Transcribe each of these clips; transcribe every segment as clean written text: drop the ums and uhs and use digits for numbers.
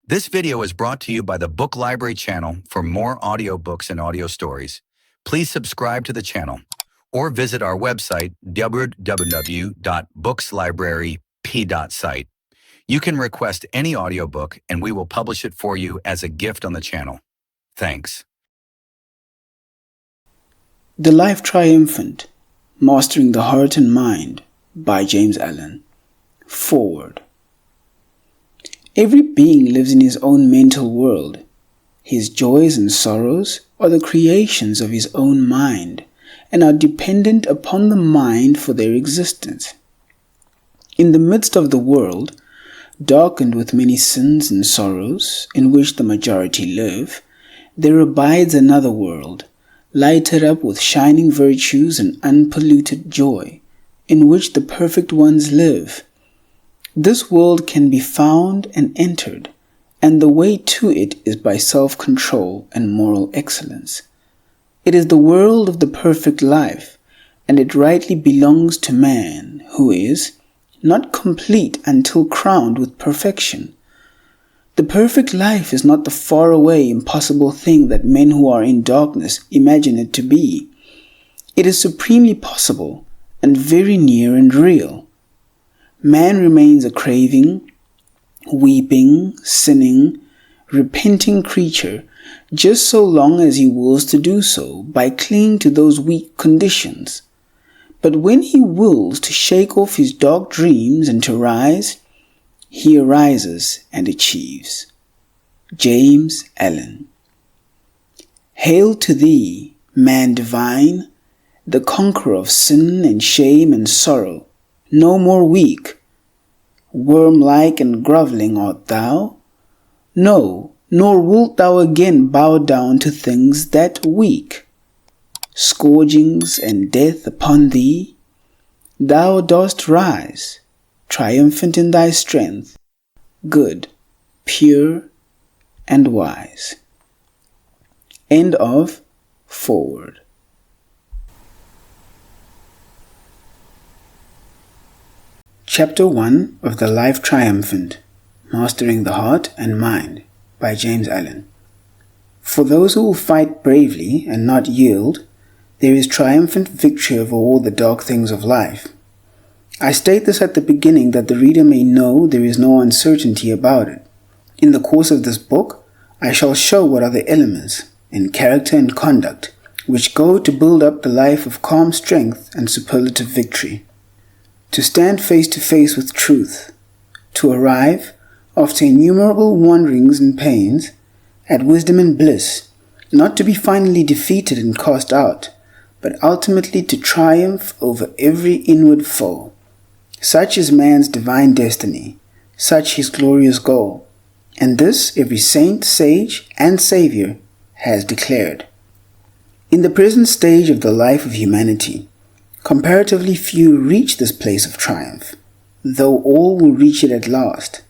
This video is brought to you by the Book Library channel. For more audiobooks and audio stories, please subscribe to the channel or visit our website, www.bookslibrary.p.site. You can request any audiobook and we will publish it for you as a gift on the channel. Thanks. The Life Triumphant, Mastering the Heart and Mind by James Allen. Forward. Every being lives in his own mental world. His joys and sorrows are the creations of his own mind and are dependent upon the mind for their existence. In the midst of the world, darkened with many sins and sorrows, in which the majority live, there abides another world, lighted up with shining virtues and unpolluted joy, in which the perfect ones live. This world can be found and entered, and the way to it is by self-control and moral excellence. It is the world of the perfect life, and it rightly belongs to man, who is not complete until crowned with perfection. The perfect life is not the far-away, impossible thing that men who are in darkness imagine it to be. It is supremely possible and very near and real. Man remains a craving, weeping, sinning, repenting creature just so long as he wills to do so by clinging to those weak conditions. But when he wills to shake off his dark dreams and to rise, he arises and achieves. James Allen. Hail to thee, man divine, the conqueror of sin and shame and sorrow, no more weak. Worm-like and grovelling art thou? No, nor wilt thou again bow down to things that weak. Scourgings and death upon thee, thou dost rise, triumphant in thy strength, good, pure, and wise. End of Forward. Chapter 1 of The Life Triumphant, Mastering the Heart and Mind by James Allen. For those who will fight bravely and not yield, there is triumphant victory over all the dark things of life. I state this at the beginning that the reader may know there is no uncertainty about it. In the course of this book, I shall show what are the elements, in character and conduct, which go to build up the life of calm strength and superlative victory. To stand face to face with truth, to arrive, after innumerable wanderings and pains, at wisdom and bliss, not to be finally defeated and cast out, but ultimately to triumph over every inward foe. Such is man's divine destiny, such his glorious goal, and this every saint, sage, and Savior has declared. In the present stage of the life of humanity, comparatively few reach this place of triumph, though all will reach it at last.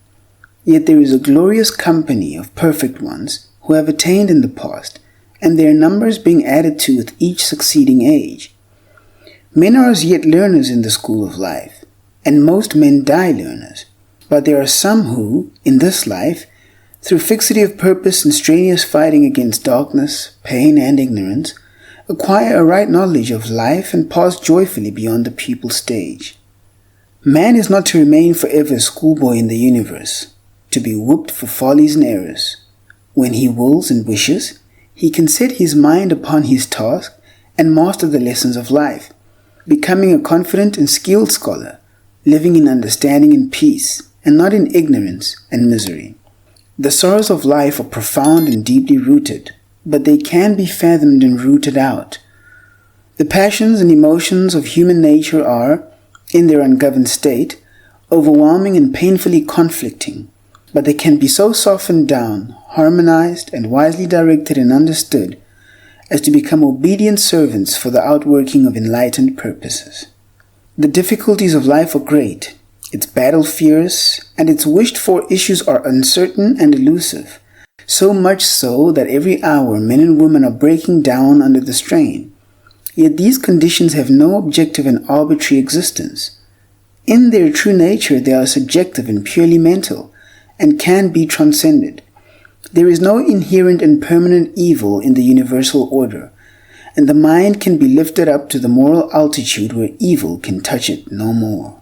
Yet there is a glorious company of perfect ones who have attained in the past, and their numbers being added to with each succeeding age. Men are as yet learners in the school of life, and most men die learners. But there are some who, in this life, through fixity of purpose and strenuous fighting against darkness, pain, and ignorance, acquire a right knowledge of life and pass joyfully beyond the pupil stage. Man is not to remain forever a schoolboy in the universe, to be whooped for follies and errors. When he wills and wishes, he can set his mind upon his task and master the lessons of life, becoming a confident and skilled scholar, living in understanding and peace, and not in ignorance and misery. The sorrows of life are profound and deeply rooted, but they can be fathomed and rooted out. The passions and emotions of human nature are, in their ungoverned state, overwhelming and painfully conflicting, but they can be so softened down, harmonized, and wisely directed and understood as to become obedient servants for the outworking of enlightened purposes. The difficulties of life are great, its battle fierce, and its wished-for issues are uncertain and elusive, so much so that every hour men and women are breaking down under the strain. Yet these conditions have no objective and arbitrary existence. In their true nature they are subjective and purely mental, and can be transcended, There is no inherent and permanent evil in the universal order, and the mind can be lifted up to the moral altitude where evil can touch it no more.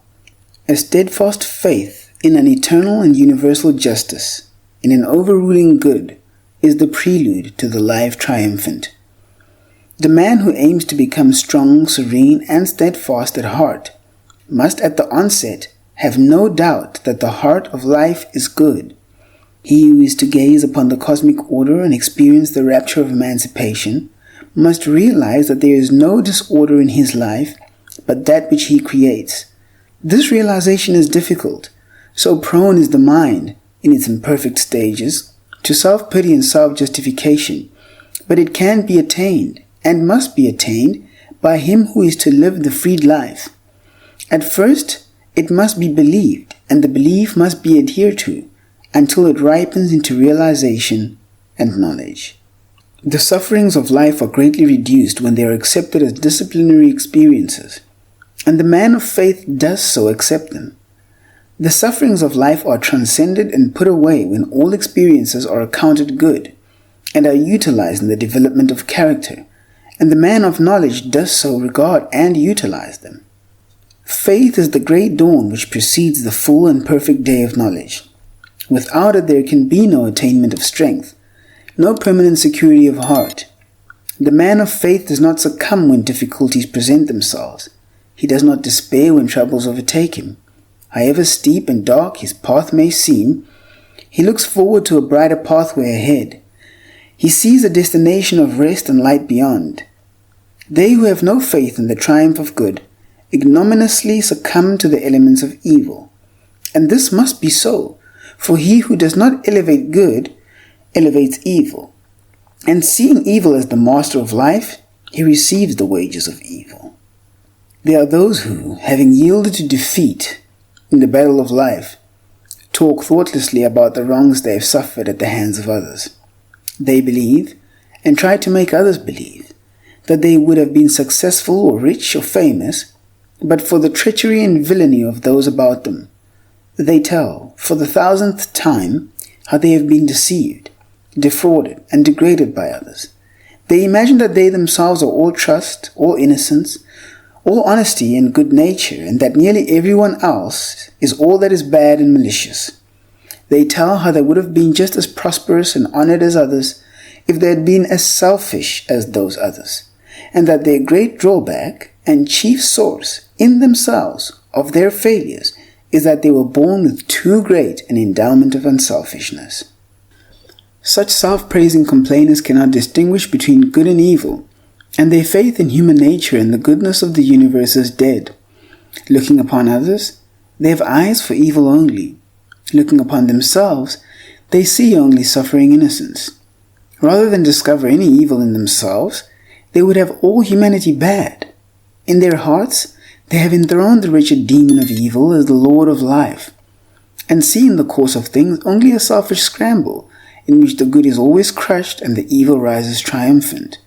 A steadfast faith in an eternal and universal justice, in an overruling good, is the prelude to the life triumphant. The man who aims to become strong, serene, and steadfast at heart must at the onset have no doubt that the heart of life is good. He who is to gaze upon the cosmic order and experience the rapture of emancipation must realize that there is no disorder in his life but that which he creates. This realization is difficult. So prone is the mind, in its imperfect stages, to self-pity and self-justification, but it can be attained, and must be attained, by him who is to live the freed life. At first, it must be believed, and the belief must be adhered to, until it ripens into realization and knowledge. The sufferings of life are greatly reduced when they are accepted as disciplinary experiences, and the man of faith does so accept them. The sufferings of life are transcended and put away when all experiences are accounted good and are utilized in the development of character, and the man of knowledge does so regard and utilize them. Faith is the great dawn which precedes the full and perfect day of knowledge. Without it there can be no attainment of strength, no permanent security of heart. The man of faith does not succumb when difficulties present themselves. He does not despair when troubles overtake him. However steep and dark his path may seem, he looks forward to a brighter pathway ahead. He sees a destination of rest and light beyond. They who have no faith in the triumph of good ignominiously succumb to the elements of evil. And this must be so, for he who does not elevate good elevates evil. And seeing evil as the master of life, he receives the wages of evil. There are those who, having yielded to defeat in the battle of life, talk thoughtlessly about the wrongs they have suffered at the hands of others. They believe, and try to make others believe, that they would have been successful or rich or famous, but for the treachery and villainy of those about them. They tell, for the 1000th time, how they have been deceived, defrauded, and degraded by others. They imagine that they themselves are all trust, all innocence, all honesty and good nature, and that nearly everyone else is all that is bad and malicious. They tell how they would have been just as prosperous and honored as others if they had been as selfish as those others, and that their great drawback and chief source in themselves of their failures is that they were born with too great an endowment of unselfishness. Such self-praising complainers cannot distinguish between good and evil, and their faith in human nature and the goodness of the universe is dead. Looking upon others, they have eyes for evil only. Looking upon themselves, they see only suffering innocence. Rather than discover any evil in themselves, they would have all humanity bad. In their hearts, they have enthroned the wretched demon of evil as the Lord of life, and see in the course of things only a selfish scramble, in which the good is always crushed and the evil rises triumphant.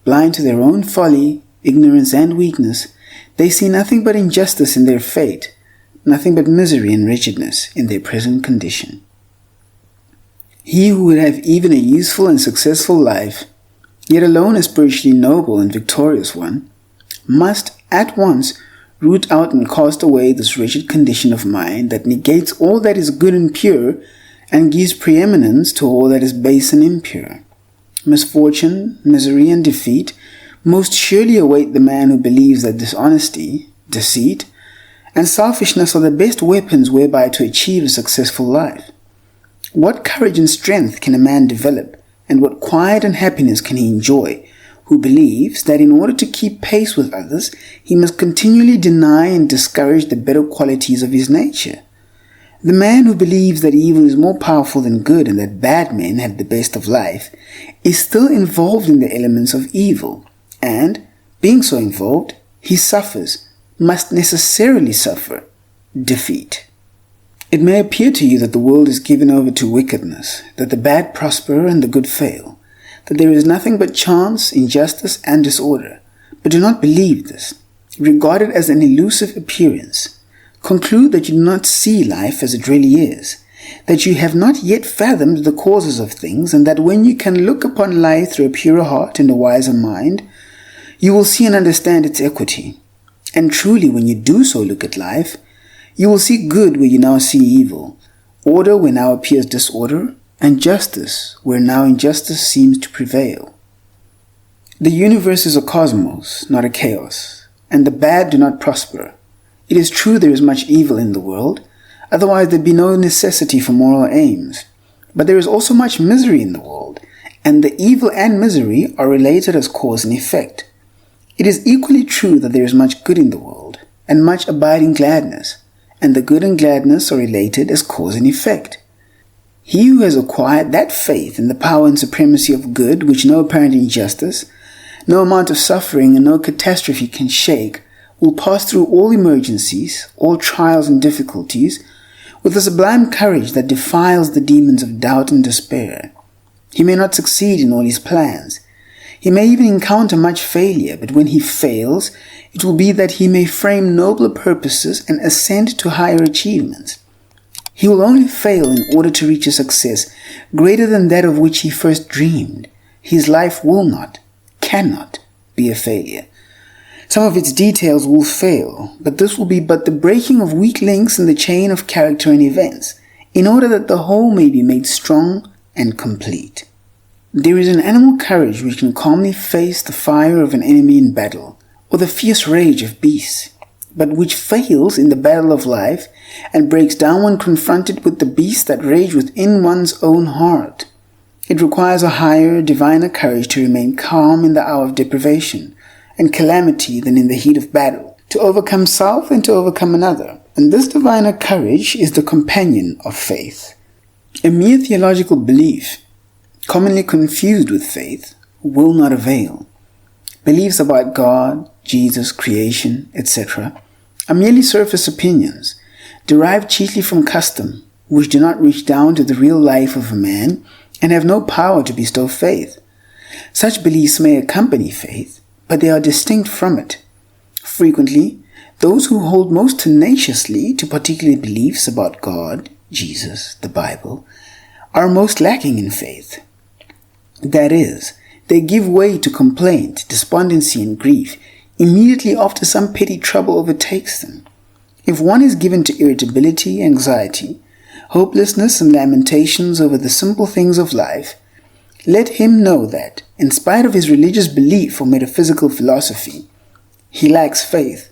Blind to their own folly, ignorance, and weakness, they see nothing but injustice in their fate, nothing but misery and wretchedness in their present condition. He who would have even a useful and successful life, yet alone a spiritually noble and victorious one, must at once root out and cast away this wretched condition of mind that negates all that is good and pure and gives preeminence to all that is base and impure. Misfortune, misery, and defeat most surely await the man who believes that dishonesty, deceit, and selfishness are the best weapons whereby to achieve a successful life. What courage and strength can a man develop, and what quiet and happiness can he enjoy, who believes that in order to keep pace with others, he must continually deny and discourage the better qualities of his nature? The man who believes that evil is more powerful than good and that bad men have the best of life is still involved in the elements of evil, and, being so involved, he suffers, must necessarily suffer, defeat. It may appear to you that the world is given over to wickedness, that the bad prosper and the good fail, that there is nothing but chance, injustice, and disorder, but do not believe this. Regard it as an elusive appearance. Conclude that you do not see life as it really is, that you have not yet fathomed the causes of things, and that when you can look upon life through a purer heart and a wiser mind, you will see and understand its equity. And truly, when you do so look at life, you will see good where you now see evil, order where now appears disorder, and justice where now injustice seems to prevail. The universe is a cosmos, not a chaos, and the bad do not prosper. It is true there is much evil in the world, otherwise there'd be no necessity for moral aims. But there is also much misery in the world, and the evil and misery are related as cause and effect. It is equally true that there is much good in the world, and much abiding gladness, and the good and gladness are related as cause and effect. He who has acquired that faith in the power and supremacy of good which no apparent injustice, no amount of suffering and no catastrophe can shake, will pass through all emergencies, all trials and difficulties, with a sublime courage that defiles the demons of doubt and despair. He may not succeed in all his plans. He may even encounter much failure, but when he fails, it will be that he may frame nobler purposes and ascend to higher achievements. He will only fail in order to reach a success greater than that of which he first dreamed. His life will not, cannot, be a failure. Some of its details will fail, but this will be but the breaking of weak links in the chain of character and events, in order that the whole may be made strong and complete. There is an animal courage which can calmly face the fire of an enemy in battle, or the fierce rage of beasts, but which fails in the battle of life and breaks down when confronted with the beasts that rage within one's own heart. It requires a higher, diviner courage to remain calm in the hour of deprivation and calamity than in the heat of battle, to overcome self and to overcome another. And this diviner courage is the companion of faith. A mere theological belief, commonly confused with faith, will not avail. Beliefs about God, Jesus, creation, etc. are merely surface opinions, derived chiefly from custom, which do not reach down to the real life of a man and have no power to bestow faith. Such beliefs may accompany faith, but they are distinct from it. Frequently, those who hold most tenaciously to particular beliefs about God, Jesus, the Bible, are most lacking in faith. That is, they give way to complaint, despondency, and grief immediately after some petty trouble overtakes them. If one is given to irritability, anxiety, hopelessness, and lamentations over the simple things of life, let him know that, in spite of his religious belief or metaphysical philosophy, he lacks faith.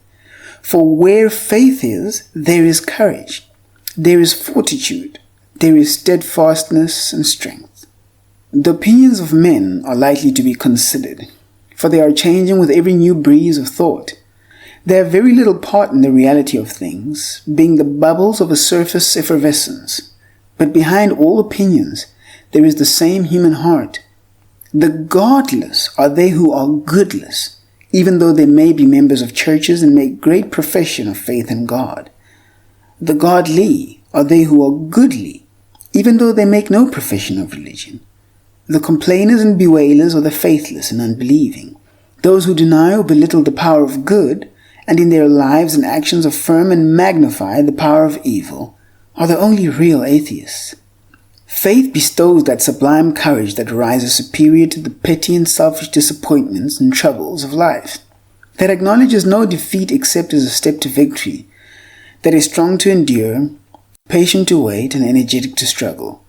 For where faith is, there is courage, there is fortitude, there is steadfastness and strength. The opinions of men are likely to be considered, for they are changing with every new breeze of thought. They have very little part in the reality of things, being the bubbles of a surface effervescence. But behind all opinions, there is the same human heart. The godless are they who are goodless, even though they may be members of churches and make great profession of faith in God. The godly are they who are goodly, even though they make no profession of religion. The complainers and bewailers are the faithless and unbelieving. Those who deny or belittle the power of good, and in their lives and actions affirm and magnify the power of evil, are the only real atheists. Faith bestows that sublime courage that rises superior to the petty and selfish disappointments and troubles of life, that acknowledges no defeat except as a step to victory, that is strong to endure, patient to wait, and energetic to struggle.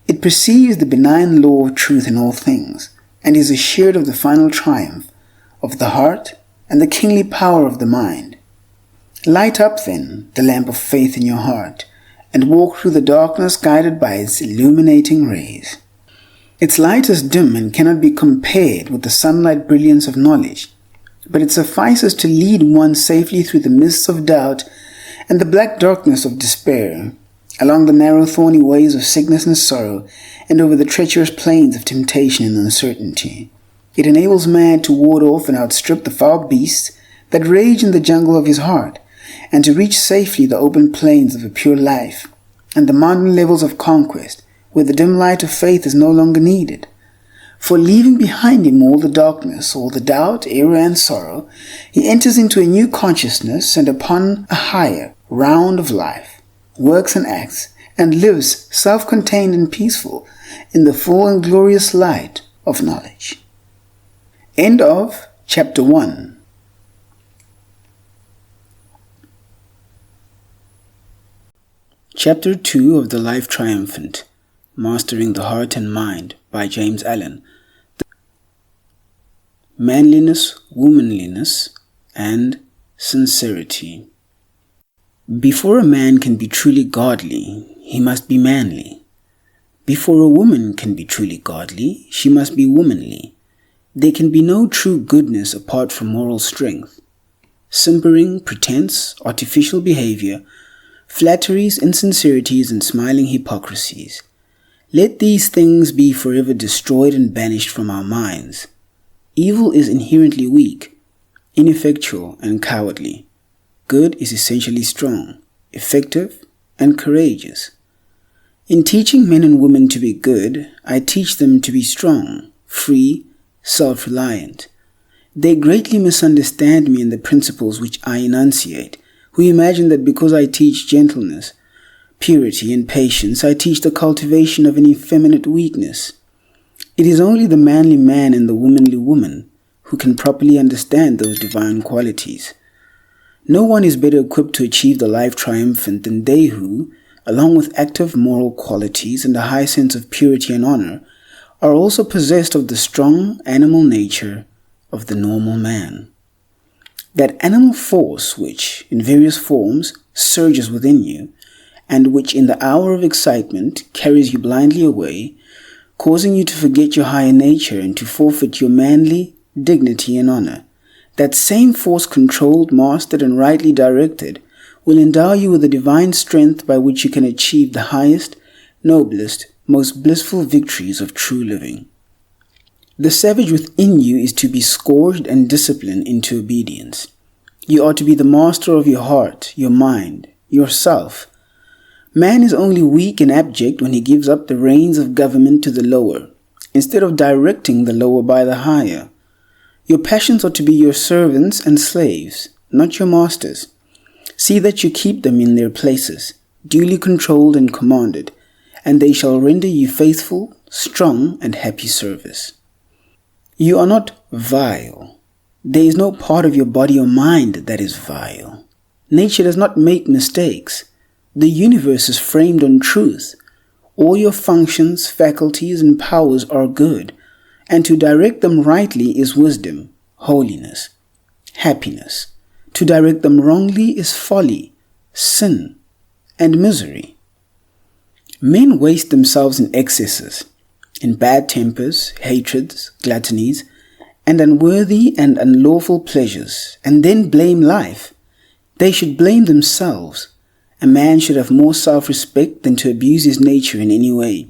It perceives the benign law of truth in all things, and is assured of the final triumph of the heart and the kingly power of the mind. Light up, then, the lamp of faith in your heart, and walk through the darkness guided by its illuminating rays. Its light is dim and cannot be compared with the sunlight brilliance of knowledge, but it suffices to lead one safely through the mists of doubt and the black darkness of despair, along the narrow thorny ways of sickness and sorrow, and over the treacherous plains of temptation and uncertainty. It enables man to ward off and outstrip the foul beasts that rage in the jungle of his heart, and to reach safely the open plains of a pure life, and the mountain levels of conquest, where the dim light of faith is no longer needed. For leaving behind him all the darkness, all the doubt, error, and sorrow, he enters into a new consciousness and upon a higher round of life, works and acts, and lives self-contained and peaceful in the full and glorious light of knowledge. End of Chapter 1. Chapter 2 of the Life Triumphant, Mastering the Heart and Mind by James Allen. Manliness, womanliness, and sincerity. Before a man can be truly godly, he must be manly. Before a woman can be truly godly, she must be womanly. There can be no true goodness apart from moral strength. Simpering, pretense, artificial behavior, flatteries, insincerities, and smiling hypocrisies. Let these things be forever destroyed and banished from our minds. Evil is inherently weak, ineffectual, and cowardly. Good is essentially strong, effective, and courageous. In teaching men and women to be good, I teach them to be strong, free, self-reliant. They greatly misunderstand me and the principles which I enunciate, who imagine that because I teach gentleness, purity, and patience, I teach the cultivation of an effeminate weakness. It is only the manly man and the womanly woman who can properly understand those divine qualities. No one is better equipped to achieve the life triumphant than they who, along with active moral qualities and a high sense of purity and honor, are also possessed of the strong animal nature of the normal man. That animal force which, in various forms, surges within you, and which in the hour of excitement carries you blindly away, causing you to forget your higher nature and to forfeit your manly dignity and honor. That same force controlled, mastered, and rightly directed will endow you with the divine strength by which you can achieve the highest, noblest, most blissful victories of true living. The savage within you is to be scourged and disciplined into obedience. You are to be the master of your heart, your mind, yourself. Man is only weak and abject when he gives up the reins of government to the lower, instead of directing the lower by the higher. Your passions are to be your servants and slaves, not your masters. See that you keep them in their places, duly controlled and commanded, and they shall render you faithful, strong, and happy service. You are not vile. There is no part of your body or mind that is vile. Nature does not make mistakes. The universe is framed on truth. All your functions, faculties, and powers are good, and to direct them rightly is wisdom, holiness, happiness. To direct them wrongly is folly, sin, and misery. Men waste themselves in excesses, in bad tempers, hatreds, gluttonies, and unworthy and unlawful pleasures, and then blame life. They should blame themselves. A man should have more self-respect than to abuse his nature in any way.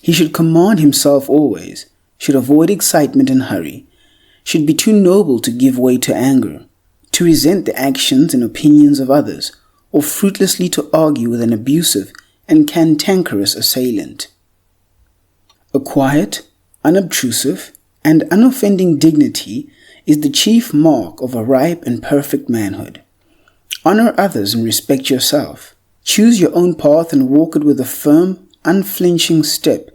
He should command himself always, should avoid excitement and hurry, should be too noble to give way to anger, to resent the actions and opinions of others, or fruitlessly to argue with an abusive and cantankerous assailant. A quiet, unobtrusive, and unoffending dignity is the chief mark of a ripe and perfect manhood. Honor others and respect yourself. Choose your own path and walk it with a firm, unflinching step,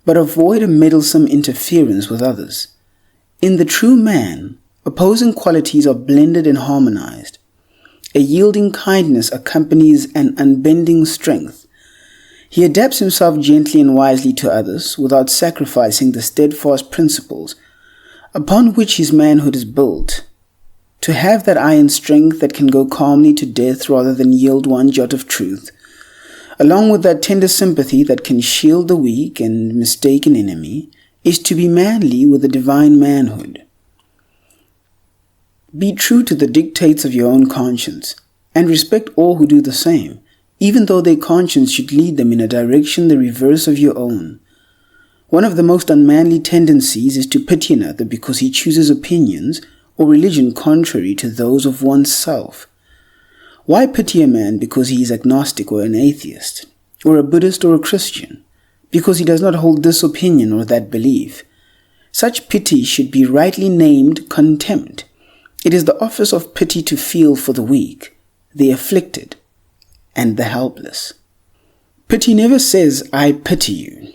but avoid a meddlesome interference with others. In the true man, opposing qualities are blended and harmonized. A yielding kindness accompanies an unbending strength. He adapts himself gently and wisely to others without sacrificing the steadfast principles upon which his manhood is built. To have that iron strength that can go calmly to death rather than yield one jot of truth, along with that tender sympathy that can shield the weak and mistaken enemy, is to be manly with a divine manhood. Be true to the dictates of your own conscience, and respect all who do the same, even though their conscience should lead them in a direction the reverse of your own. One of the most unmanly tendencies is to pity another because he chooses opinions or religion contrary to those of one's self. Why pity a man because he is agnostic or an atheist, or a Buddhist or a Christian, because he does not hold this opinion or that belief? Such pity should be rightly named contempt. It is the office of pity to feel for the weak, the afflicted, and the helpless. Pity never says, I pity you.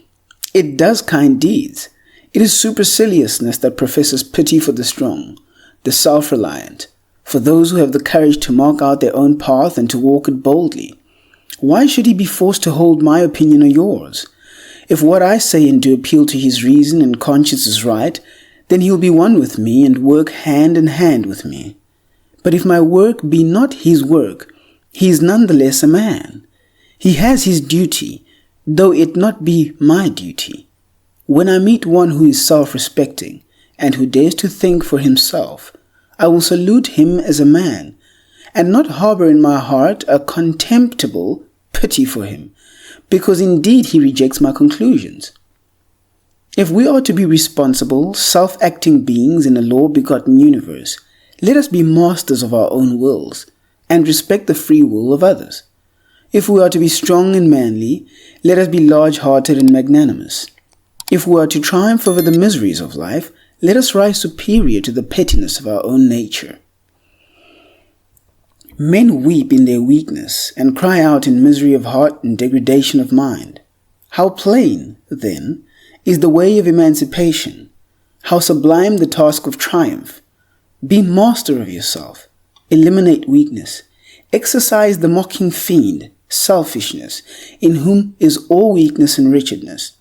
It does kind deeds. It is superciliousness that professes pity for the strong, the self-reliant, for those who have the courage to mark out their own path and to walk it boldly. Why should he be forced to hold my opinion or yours? If what I say and do appeal to his reason and conscience is right, then he'll be one with me and work hand in hand with me. But if my work be not his work, he is nonetheless a man. He has his duty, though it not be my duty. When I meet one who is self-respecting and who dares to think for himself, I will salute him as a man, and not harbor in my heart a contemptible pity for him, because indeed he rejects my conclusions. If we are to be responsible, self-acting beings in a law-begotten universe, let us be masters of our own wills, and respect the free will of others. If we are to be strong and manly, let us be large-hearted and magnanimous. If we are to triumph over the miseries of life, let us rise superior to the pettiness of our own nature. Men weep in their weakness and cry out in misery of heart and degradation of mind. How plain, then, is the way of emancipation, how sublime the task of triumph. Be master of yourself, eliminate weakness, exercise the mocking fiend, selfishness, in whom is all weakness and wretchedness.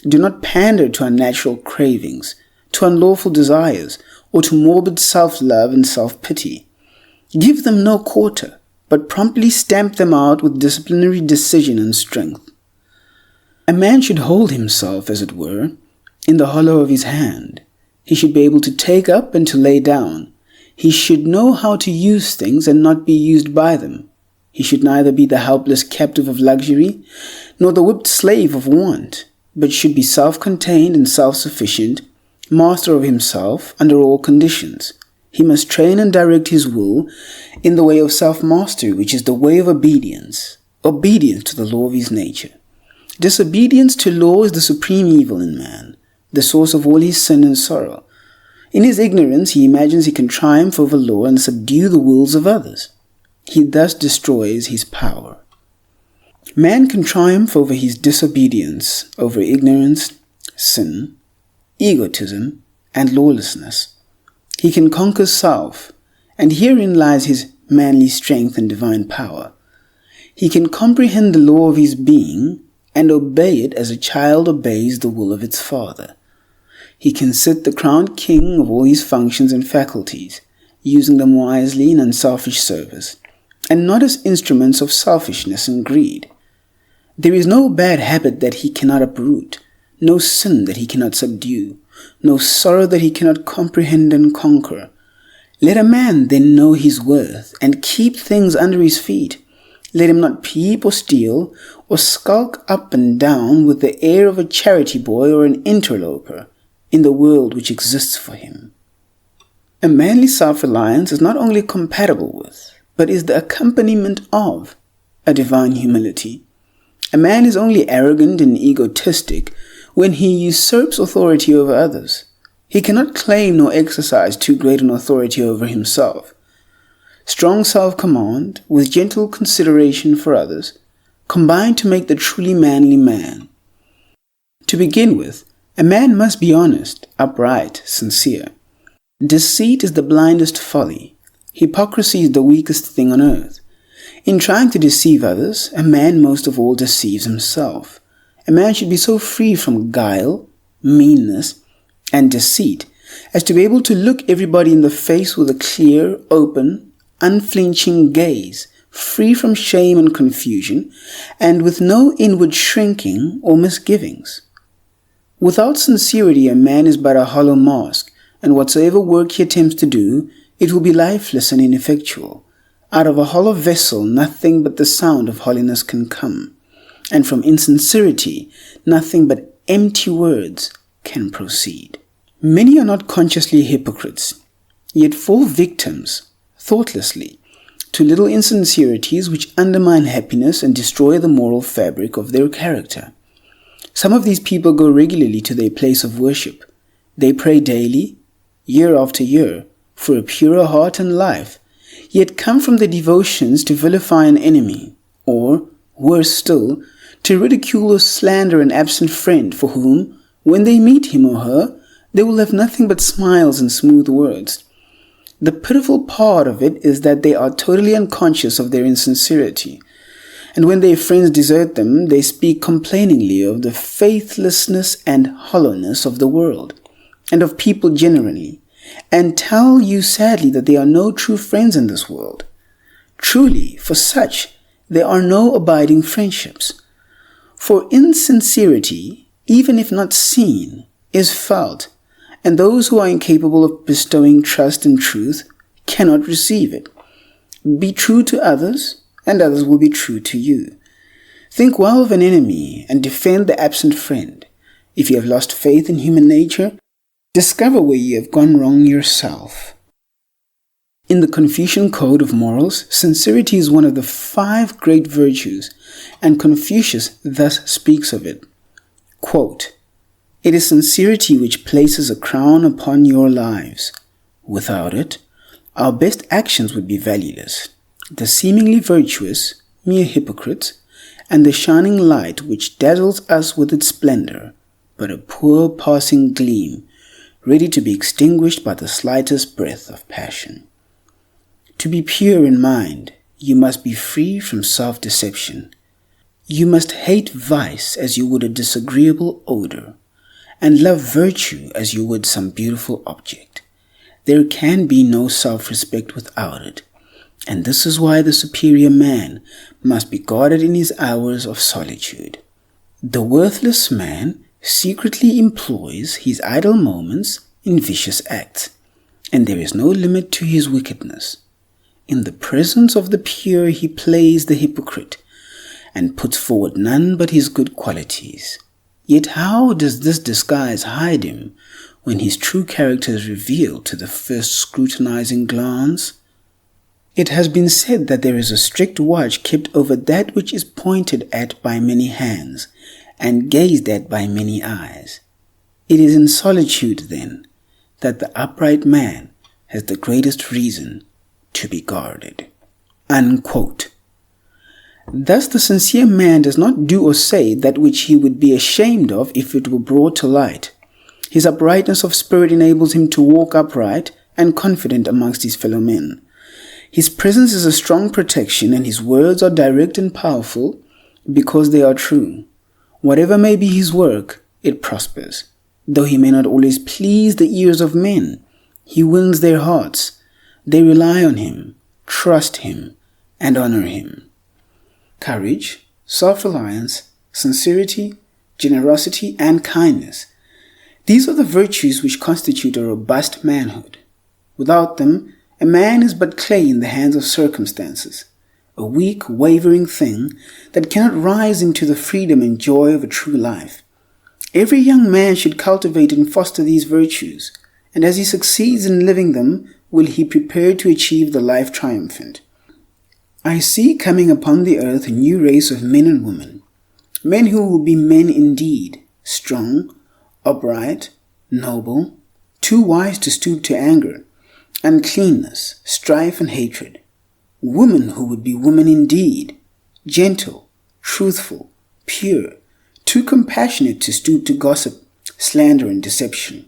Do not pander to unnatural cravings, to unlawful desires, or to morbid self-love and self-pity. Give them no quarter, but promptly stamp them out with disciplinary decision and strength. A man should hold himself, as it were, in the hollow of his hand. He should be able to take up and to lay down. He should know how to use things and not be used by them. He should neither be the helpless captive of luxury, nor the whipped slave of want, but should be self-contained and self-sufficient, master of himself under all conditions. He must train and direct his will in the way of self-mastery, which is the way of obedience to the law of his nature. Disobedience to law is the supreme evil in man, the source of all his sin and sorrow. In his ignorance, he imagines he can triumph over law and subdue the wills of others. He thus destroys his power. Man can triumph over his disobedience, over ignorance, sin, egotism, and lawlessness. He can conquer self, and herein lies his manly strength and divine power. He can comprehend the law of his being and obey it as a child obeys the will of its father. He can sit the crowned king of all his functions and faculties, using them wisely in unselfish service, and not as instruments of selfishness and greed. There is no bad habit that he cannot uproot, no sin that he cannot subdue, no sorrow that he cannot comprehend and conquer. Let a man then know his worth and keep things under his feet. Let him not peep or steal or skulk up and down with the air of a charity boy or an interloper in the world which exists for him. A manly self-reliance is not only compatible with, but is the accompaniment of, a divine humility. A man is only arrogant and egotistic when he usurps authority over others. He cannot claim nor exercise too great an authority over himself. Strong self-command, with gentle consideration for others, combine to make the truly manly man. To begin with, a man must be honest, upright, sincere. Deceit is the blindest folly. Hypocrisy is the weakest thing on earth. In trying to deceive others, a man most of all deceives himself. A man should be so free from guile, meanness, and deceit as to be able to look everybody in the face with a clear, open, unflinching gaze, free from shame and confusion, and with no inward shrinking or misgivings. Without sincerity, a man is but a hollow mask, and whatsoever work he attempts to do, it will be lifeless and ineffectual. Out of a hollow vessel nothing but the sound of hollowness can come, and from insincerity nothing but empty words can proceed. Many are not consciously hypocrites, yet fall victims, thoughtlessly, to little insincerities which undermine happiness and destroy the moral fabric of their character. Some of these people go regularly to their place of worship. They pray daily, year after year, for a purer heart and life, yet come from their devotions to vilify an enemy, or, worse still, to ridicule or slander an absent friend for whom, when they meet him or her, they will have nothing but smiles and smooth words. The pitiful part of it is that they are totally unconscious of their insincerity, and when their friends desert them, they speak complainingly of the faithlessness and hollowness of the world, and of people generally, and tell you sadly that there are no true friends in this world. Truly, for such, there are no abiding friendships. For insincerity, even if not seen, is felt, and those who are incapable of bestowing trust and truth cannot receive it. Be true to others, and others will be true to you. Think well of an enemy and defend the absent friend. If you have lost faith in human nature, discover where you have gone wrong yourself. In the Confucian Code of Morals, sincerity is one of the 5 great virtues, and Confucius thus speaks of it. Quote, "It is sincerity which places a crown upon your lives. Without it, our best actions would be valueless. The seemingly virtuous, mere hypocrites, and the shining light which dazzles us with its splendor, but a poor passing gleam, ready to be extinguished by the slightest breath of passion. To be pure in mind, you must be free from self-deception. You must hate vice as you would a disagreeable odor, and love virtue as you would some beautiful object. There can be no self-respect without it, and this is why the superior man must be guarded in his hours of solitude. The worthless man secretly employs his idle moments in vicious acts, and there is no limit to his wickedness. In the presence of the pure he plays the hypocrite, and puts forward none but his good qualities. Yet how does this disguise hide him when his true character is revealed to the first scrutinizing glance? It has been said that there is a strict watch kept over that which is pointed at by many hands, and gazed at by many eyes. It is in solitude, then, that the upright man has the greatest reason to be guarded." Unquote. Thus the sincere man does not do or say that which he would be ashamed of if it were brought to light. His uprightness of spirit enables him to walk upright and confident amongst his fellow men. His presence is a strong protection, and his words are direct and powerful because they are true. Whatever may be his work, it prospers. Though he may not always please the ears of men, he wins their hearts. They rely on him, trust him, and honor him. Courage, self-reliance, sincerity, generosity, and kindness. These are the virtues which constitute a robust manhood. Without them, a man is but clay in the hands of circumstances, a weak, wavering thing that cannot rise into the freedom and joy of a true life. Every young man should cultivate and foster these virtues, and as he succeeds in living them, will he prepare to achieve the life triumphant. I see coming upon the earth a new race of men and women, men who will be men indeed, strong, upright, noble, too wise to stoop to anger, uncleanness, strife, and hatred. Women who would be women indeed, gentle, truthful, pure, too compassionate to stoop to gossip, slander, and deception.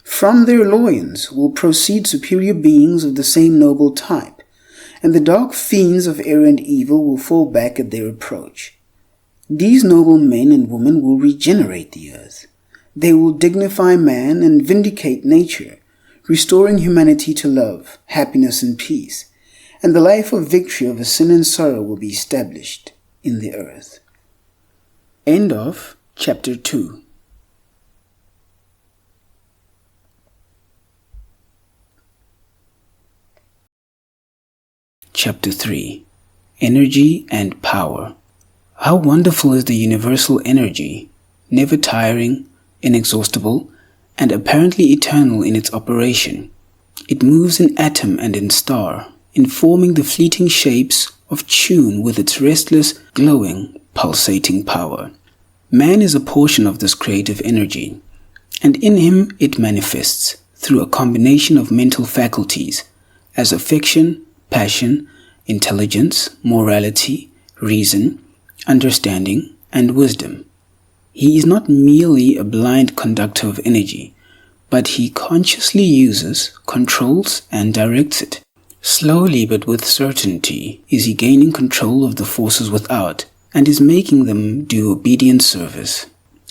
From their loins will proceed superior beings of the same noble type, and the dark fiends of error and evil will fall back at their approach. These noble men and women will regenerate the earth. They will dignify man and vindicate nature, restoring humanity to love, happiness, and peace, and the life of victory over sin and sorrow will be established in the earth. End of Chapter 2. Chapter 3. Energy and Power. How wonderful is the universal energy, never tiring, inexhaustible, and apparently eternal in its operation. It moves in atom and in star, informing the fleeting shapes of tune with its restless, glowing, pulsating power. Man is a portion of this creative energy, and in him it manifests through a combination of mental faculties as affection, passion, intelligence, morality, reason, understanding, and wisdom. He is not merely a blind conductor of energy, but he consciously uses, controls, and directs it. Slowly but with certainty is he gaining control of the forces without, and is making them do obedient service.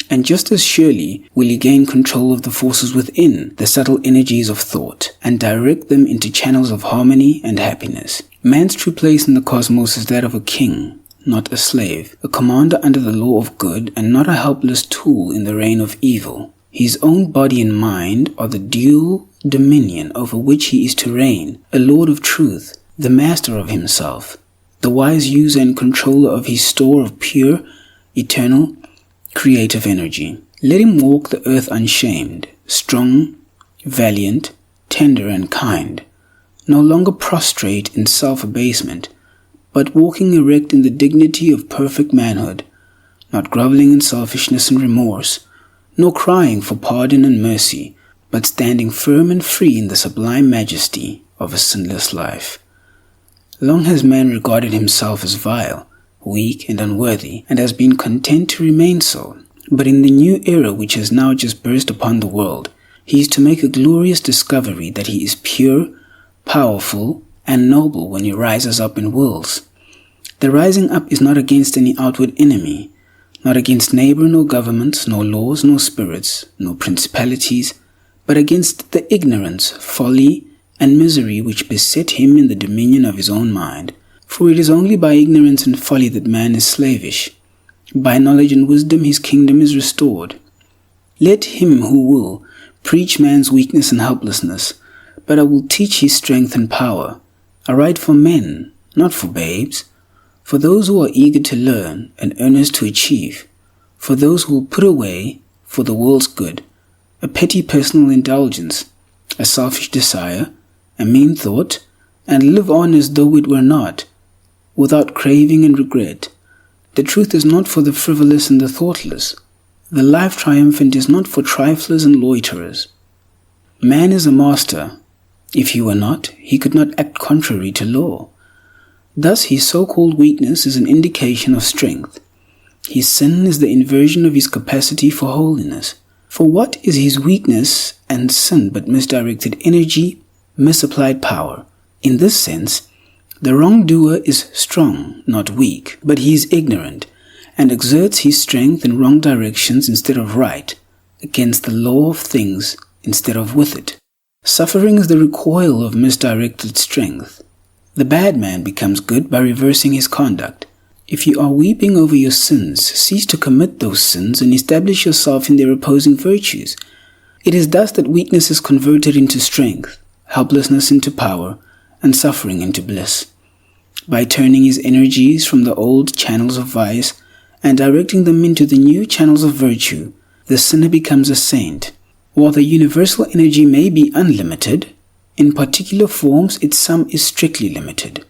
And just as surely will he gain control of the forces within, the subtle energies of thought, and direct them into channels of harmony and happiness. Man's true place in the cosmos is that of a king, not a slave, a commander under the law of good, and not a helpless tool in the reign of evil. His own body and mind are the dual dominion over which he is to reign, a lord of truth, the master of himself, the wise user and controller of his store of pure, eternal, creative energy. Let him walk the earth unshamed, strong, valiant, tender and kind, no longer prostrate in self-abasement, but walking erect in the dignity of perfect manhood, not groveling in selfishness and remorse, nor crying for pardon and mercy, but standing firm and free in the sublime majesty of a sinless life. Long has man regarded himself as vile, weak and unworthy, and has been content to remain so. But in the new era which has now just burst upon the world, he is to make a glorious discovery that he is pure, powerful, and noble when he rises up and wills. The rising up is not against any outward enemy, not against neighbor, nor governments, nor laws, nor spirits, nor principalities, but against the ignorance, folly, and misery which beset him in the dominion of his own mind. For it is only by ignorance and folly that man is slavish. By knowledge and wisdom his kingdom is restored. Let him who will preach man's weakness and helplessness, but I will teach his strength and power. I write for men, not for babes, for those who are eager to learn and earnest to achieve, for those who will put away, for the world's good, a petty personal indulgence, a selfish desire, a mean thought, and live on as though it were not, without craving and regret. The truth is not for the frivolous and the thoughtless. The life triumphant is not for triflers and loiterers. Man is a master. If he were not, he could not act contrary to law. Thus his so-called weakness is an indication of strength. His sin is the inversion of his capacity for holiness. For what is his weakness and sin but misdirected energy, misapplied power? In this sense, the wrongdoer is strong, not weak, but he is ignorant, and exerts his strength in wrong directions instead of right, against the law of things instead of with it. Suffering is the recoil of misdirected strength. The bad man becomes good by reversing his conduct. If you are weeping over your sins, cease to commit those sins and establish yourself in their opposing virtues. It is thus that weakness is converted into strength, helplessness into power, and suffering into bliss. By turning his energies from the old channels of vice and directing them into the new channels of virtue, the sinner becomes a saint. While the universal energy may be unlimited, in particular forms its sum is strictly limited.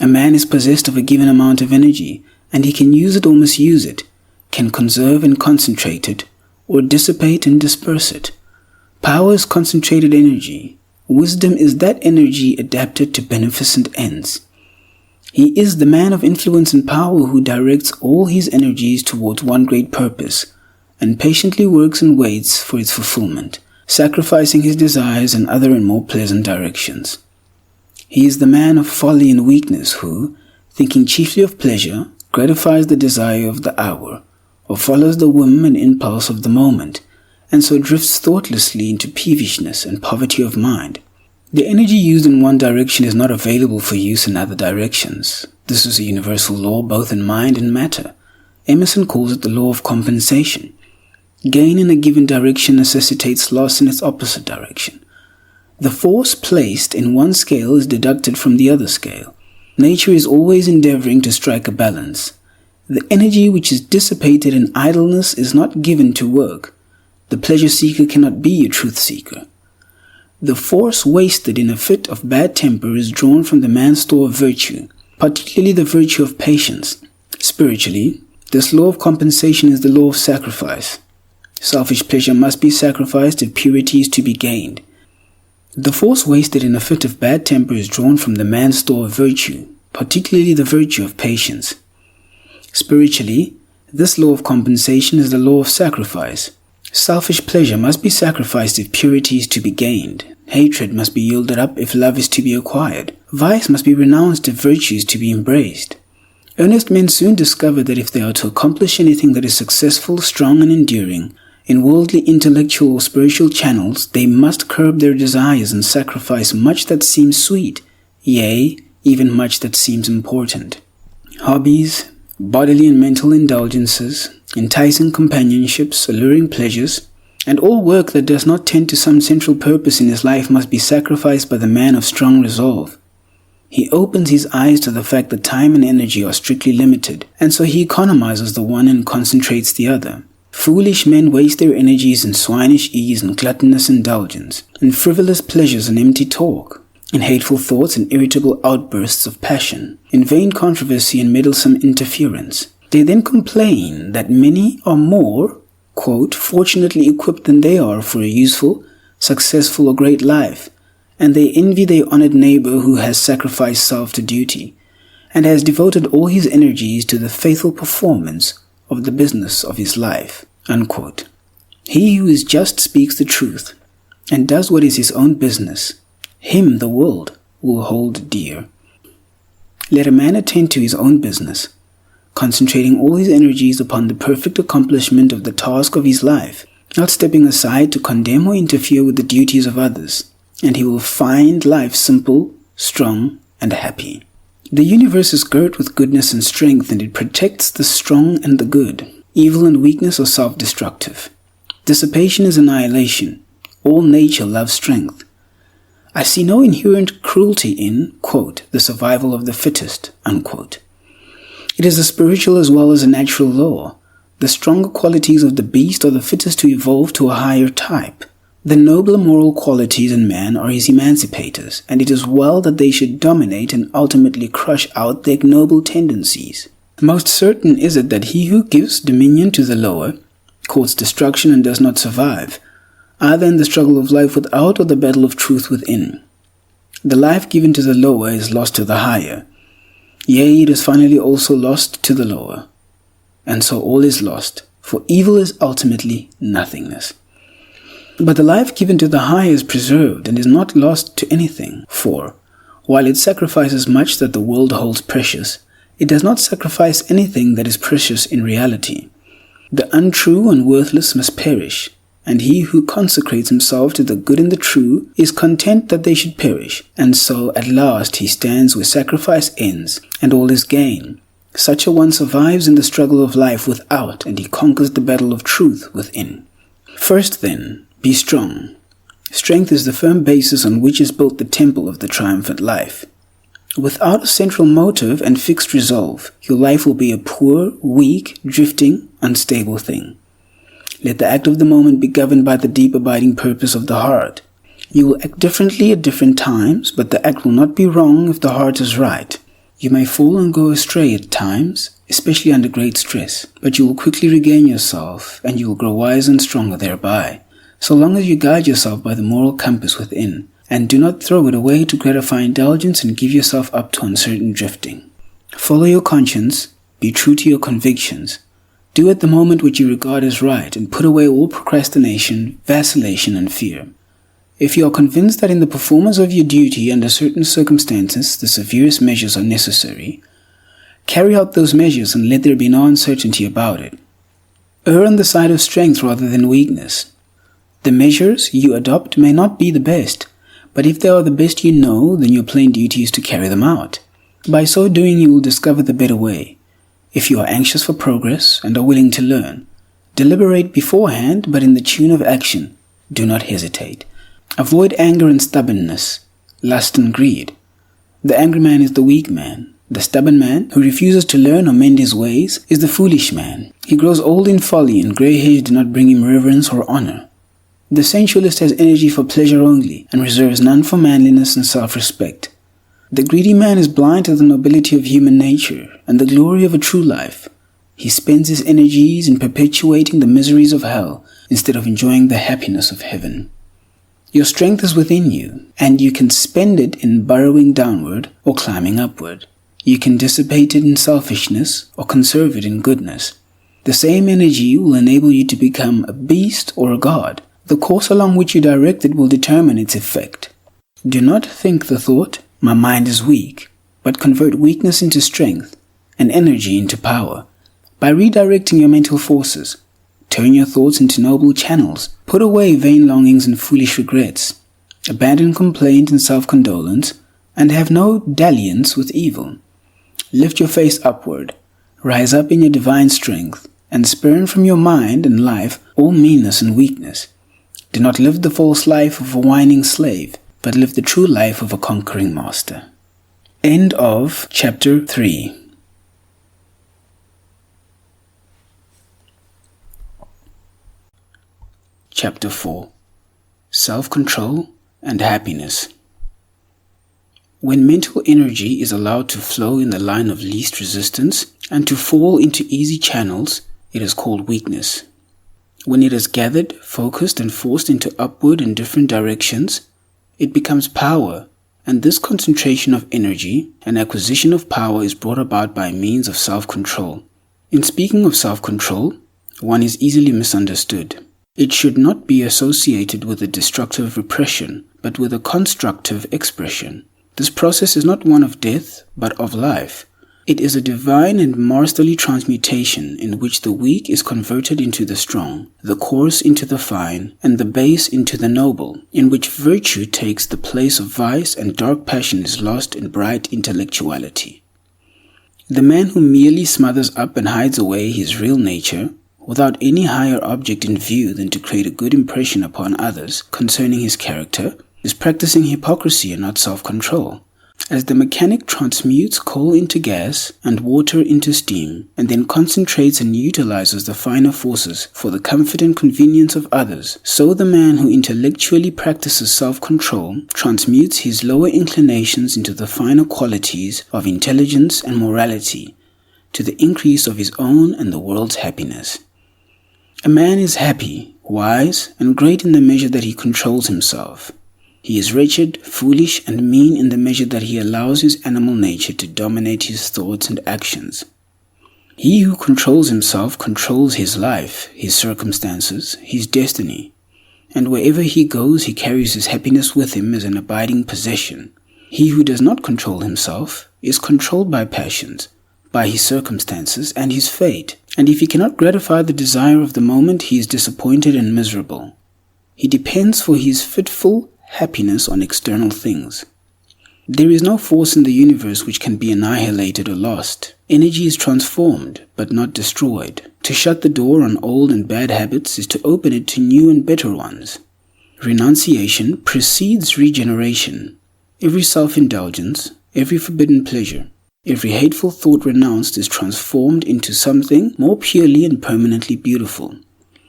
A man is possessed of a given amount of energy, and he can use it or misuse it, can conserve and concentrate it, or dissipate and disperse it. Power is concentrated energy. Wisdom is that energy adapted to beneficent ends. He is the man of influence and power who directs all his energies towards one great purpose, and patiently works and waits for its fulfillment, sacrificing his desires in other and more pleasant directions. He is the man of folly and weakness who, thinking chiefly of pleasure, gratifies the desire of the hour, or follows the whim and impulse of the moment, and so drifts thoughtlessly into peevishness and poverty of mind. The energy used in one direction is not available for use in other directions. This is a universal law both in mind and matter. Emerson calls it the law of compensation. Gain in a given direction necessitates loss in its opposite direction. The force placed in one scale is deducted from the other scale. Nature is always endeavoring to strike a balance. The energy which is dissipated in idleness is not given to work. The pleasure seeker cannot be a truth seeker. The force wasted in a fit of bad temper is drawn from the man's store of virtue, particularly the virtue of patience. Spiritually, this law of compensation is the law of sacrifice. Selfish pleasure must be sacrificed if purity is to be gained. The force wasted in a fit of bad temper is drawn from the man's store of virtue, particularly the virtue of patience. Spiritually, This law of compensation is the law of sacrifice. Selfish pleasure must be sacrificed if purity is to be gained. Hatred must be yielded up if love is to be acquired. Vice must be renounced if virtue is to be embraced. Earnest men soon discover that if they are to accomplish anything that is successful, strong, and enduring, in worldly, intellectual, or spiritual channels, they must curb their desires and sacrifice much that seems sweet, yea, even much that seems important. Hobbies, bodily and mental indulgences, enticing companionships, alluring pleasures, and all work that does not tend to some central purpose in his life must be sacrificed by the man of strong resolve. He opens his eyes to the fact that time and energy are strictly limited, and so he economizes the one and concentrates the other. Foolish men waste their energies in swinish ease and gluttonous indulgence, in frivolous pleasures and empty talk, in hateful thoughts and irritable outbursts of passion, in vain controversy and meddlesome interference. They then complain that many are more, quote, fortunately equipped than they are for a useful, successful, or great life, and they envy their honored neighbor who has sacrificed self to duty, and has devoted all his energies to the faithful performance of the business of his life, unquote. He who is just speaks the truth, and does what is his own business. Him the world will hold dear. Let a man attend to his own business, concentrating all his energies upon the perfect accomplishment of the task of his life, not stepping aside to condemn or interfere with the duties of others, and he will find life simple, strong, and happy. The universe is girt with goodness and strength, and it protects the strong and the good. Evil and weakness are self-destructive. Dissipation is annihilation. All nature loves strength. I see no inherent cruelty in, quote, the survival of the fittest, unquote. It is a spiritual as well as a natural law. The stronger qualities of the beast are the fittest to evolve to a higher type. The nobler moral qualities in man are his emancipators, and it is well that they should dominate and ultimately crush out the ignoble tendencies. Most certain is it that he who gives dominion to the lower courts destruction and does not survive, either in the struggle of life without or the battle of truth within. The life given to the lower is lost to the higher. Yea, it is finally also lost to the lower. And so all is lost, for evil is ultimately nothingness. But the life given to the higher is preserved and is not lost to anything, for, while it sacrifices much that the world holds precious, it does not sacrifice anything that is precious in reality. The untrue and worthless must perish, and he who consecrates himself to the good and the true is content that they should perish, and so at last he stands where sacrifice ends, and all is gain. Such a one survives in the struggle of life without, and he conquers the battle of truth within. First then, be strong. Strength is the firm basis on which is built the temple of the triumphant life. Without a central motive and fixed resolve, your life will be a poor, weak, drifting, unstable thing. Let the act of the moment be governed by the deep abiding purpose of the heart. You will act differently at different times, but the act will not be wrong if the heart is right. You may fall and go astray at times, especially under great stress, but you will quickly regain yourself, and you will grow wiser and stronger thereby, so long as you guide yourself by the moral compass within, and do not throw it away to gratify indulgence and give yourself up to uncertain drifting. Follow your conscience, be true to your convictions, do at the moment what you regard as right, and put away all procrastination, vacillation, and fear. If you are convinced that in the performance of your duty under certain circumstances the severest measures are necessary, carry out those measures and let there be no uncertainty about it. Err on the side of strength rather than weakness. The measures you adopt may not be the best, but if they are the best you know, then your plain duty is to carry them out. By so doing, you will discover the better way. If you are anxious for progress and are willing to learn, deliberate beforehand, but in the tune of action. Do not hesitate. Avoid anger and stubbornness, lust and greed. The angry man is the weak man. The stubborn man, who refuses to learn or mend his ways, is the foolish man. He grows old in folly, and grey hairs do not bring him reverence or honor. The sensualist has energy for pleasure only, and reserves none for manliness and self-respect. The greedy man is blind to the nobility of human nature and the glory of a true life. He spends his energies in perpetuating the miseries of hell instead of enjoying the happiness of heaven. Your strength is within you, and you can spend it in burrowing downward or climbing upward. You can dissipate it in selfishness or conserve it in goodness. The same energy will enable you to become a beast or a god. The course along which you direct it will determine its effect. Do not think the thought, "My mind is weak," but convert weakness into strength and energy into power. By redirecting your mental forces, turn your thoughts into noble channels. Put away vain longings and foolish regrets. Abandon complaint and self-condolence, and have no dalliance with evil. Lift your face upward. Rise up in your divine strength, and spurn from your mind and life all meanness and weakness. Do not live the false life of a whining slave, but live the true life of a conquering master. End of Chapter 3. Chapter 4. Self-control and happiness. When mental energy is allowed to flow in the line of least resistance and to fall into easy channels, it is called weakness. When it is gathered, focused, and forced into upward and different directions, it becomes power, and this concentration of energy and acquisition of power is brought about by means of self-control. In speaking of self-control, one is easily misunderstood. It should not be associated with a destructive repression, but with a constructive expression. This process is not one of death, but of life. It is a divine and masterly transmutation in which the weak is converted into the strong, the coarse into the fine, and the base into the noble, in which virtue takes the place of vice and dark passion is lost in bright intellectuality. The man who merely smothers up and hides away his real nature, without any higher object in view than to create a good impression upon others concerning his character, is practicing hypocrisy and not self-control. As the mechanic transmutes coal into gas and water into steam, and then concentrates and utilizes the finer forces for the comfort and convenience of others, so the man who intellectually practices self-control transmutes his lower inclinations into the finer qualities of intelligence and morality, to the increase of his own and the world's happiness. A man is happy, wise, and great in the measure that he controls himself. He is wretched, foolish, and mean in the measure that he allows his animal nature to dominate his thoughts and actions. He who controls himself controls his life, his circumstances, his destiny, and wherever he goes he carries his happiness with him as an abiding possession. He who does not control himself is controlled by passions, by his circumstances and his fate, and if he cannot gratify the desire of the moment, he is disappointed and miserable. He depends for his fitful happiness on external things. There is no force in the universe which can be annihilated or lost. Energy is transformed, but not destroyed. To shut the door on old and bad habits is to open it to new and better ones. Renunciation precedes regeneration. Every self-indulgence, every forbidden pleasure, every hateful thought renounced is transformed into something more purely and permanently beautiful.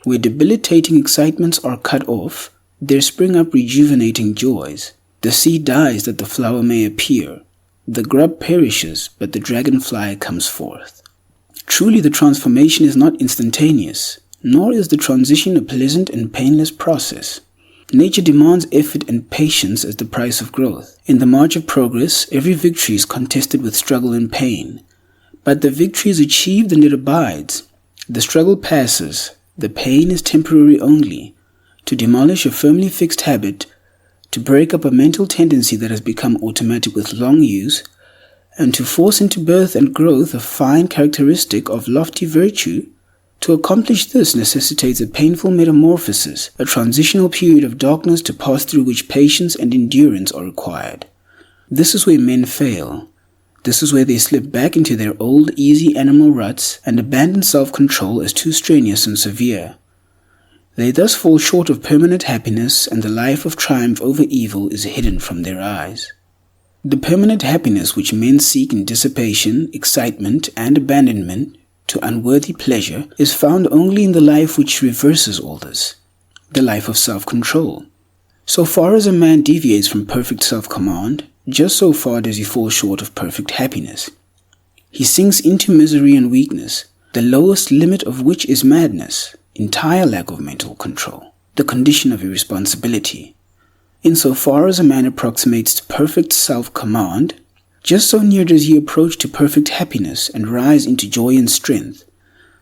Where debilitating excitements are cut off, there spring up rejuvenating joys. The seed dies that the flower may appear. The grub perishes, but the dragonfly comes forth. Truly the transformation is not instantaneous, nor is the transition a pleasant and painless process. Nature demands effort and patience as the price of growth. In the march of progress, every victory is contested with struggle and pain. But the victory is achieved and it abides. The struggle passes. The pain is temporary only. To demolish a firmly fixed habit, to break up a mental tendency that has become automatic with long use, and to force into birth and growth a fine characteristic of lofty virtue, to accomplish this necessitates a painful metamorphosis, a transitional period of darkness to pass through which patience and endurance are required. This is where men fail. This is where they slip back into their old easy animal ruts and abandon self-control as too strenuous and severe. They thus fall short of permanent happiness, and the life of triumph over evil is hidden from their eyes. The permanent happiness which men seek in dissipation, excitement, and abandonment to unworthy pleasure is found only in the life which reverses all this, the life of self-control. So far as a man deviates from perfect self-command, just so far does he fall short of perfect happiness. He sinks into misery and weakness, the lowest limit of which is madness, entire lack of mental control, the condition of irresponsibility. Insofar as a man approximates to perfect self-command, just so near does he approach to perfect happiness and rise into joy and strength.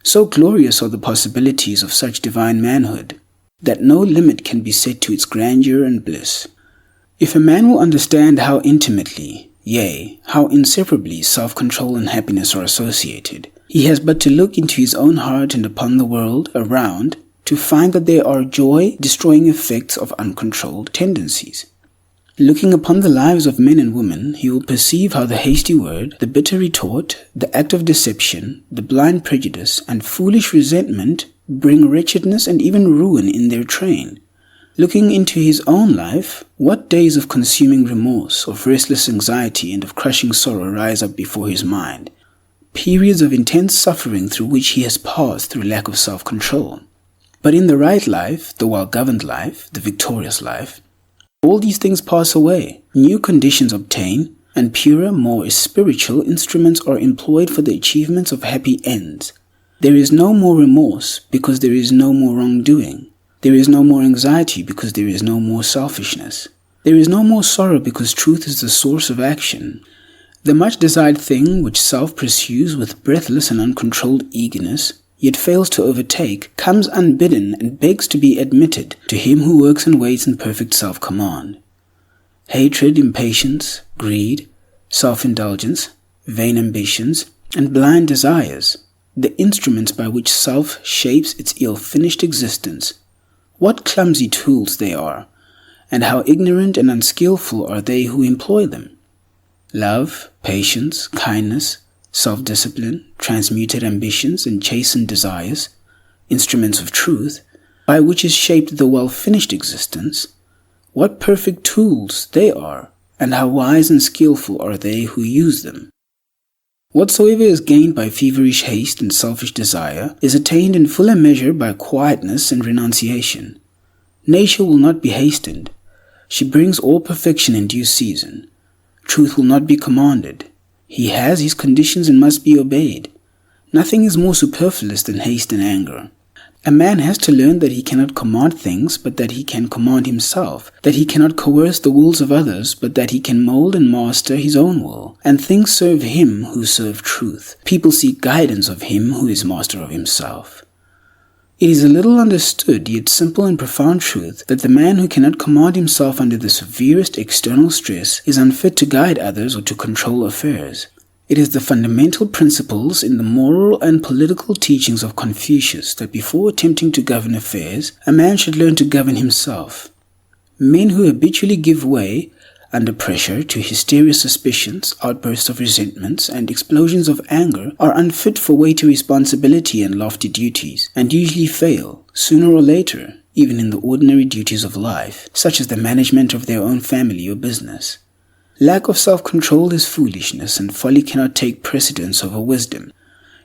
So glorious are the possibilities of such divine manhood, that no limit can be set to its grandeur and bliss. If a man will understand how intimately, yea, how inseparably self-control and happiness are associated, he has but to look into his own heart and upon the world around to find that there are joy-destroying effects of uncontrolled tendencies. Looking upon the lives of men and women, he will perceive how the hasty word, the bitter retort, the act of deception, the blind prejudice, and foolish resentment bring wretchedness and even ruin in their train. Looking into his own life, what days of consuming remorse, of restless anxiety, and of crushing sorrow rise up before his mind. Periods of intense suffering through which he has passed through lack of self-control. But in the right life, the well-governed life, the victorious life, all these things pass away, new conditions obtain, and purer, more spiritual instruments are employed for the achievements of happy ends. There is no more remorse because there is no more wrongdoing. There is no more anxiety because there is no more selfishness. There is no more sorrow because truth is the source of action. The much desired thing which self pursues with breathless and uncontrolled eagerness, yet fails to overtake, comes unbidden and begs to be admitted to him who works and waits in perfect self-command. Hatred, impatience, greed, self-indulgence, vain ambitions, and blind desires, the instruments by which self shapes its ill-finished existence. What clumsy tools they are, and how ignorant and unskillful are they who employ them. Love, patience, kindness, self-discipline, transmuted ambitions, and chastened desires, instruments of truth, by which is shaped the well-finished existence, what perfect tools they are, and how wise and skillful are they who use them. Whatsoever is gained by feverish haste and selfish desire is attained in fuller measure by quietness and renunciation. Nature will not be hastened. She brings all perfection in due season. Truth will not be commanded. He has his conditions and must be obeyed. Nothing is more superfluous than haste and anger. A man has to learn that he cannot command things, but that he can command himself, that he cannot coerce the wills of others, but that he can mold and master his own will, and things serve him who serve truth. People seek guidance of him who is master of himself. It is a little understood, yet simple and profound truth, that the man who cannot command himself under the severest external stress is unfit to guide others or to control affairs. It is the fundamental principles in the moral and political teachings of Confucius that before attempting to govern affairs, a man should learn to govern himself. Men who habitually give way under pressure to hysterious suspicions, outbursts of resentments, and explosions of anger are unfit for weighty responsibility and lofty duties, and usually fail, sooner or later, even in the ordinary duties of life, such as the management of their own family or business. Lack of self-control is foolishness, and folly cannot take precedence over wisdom.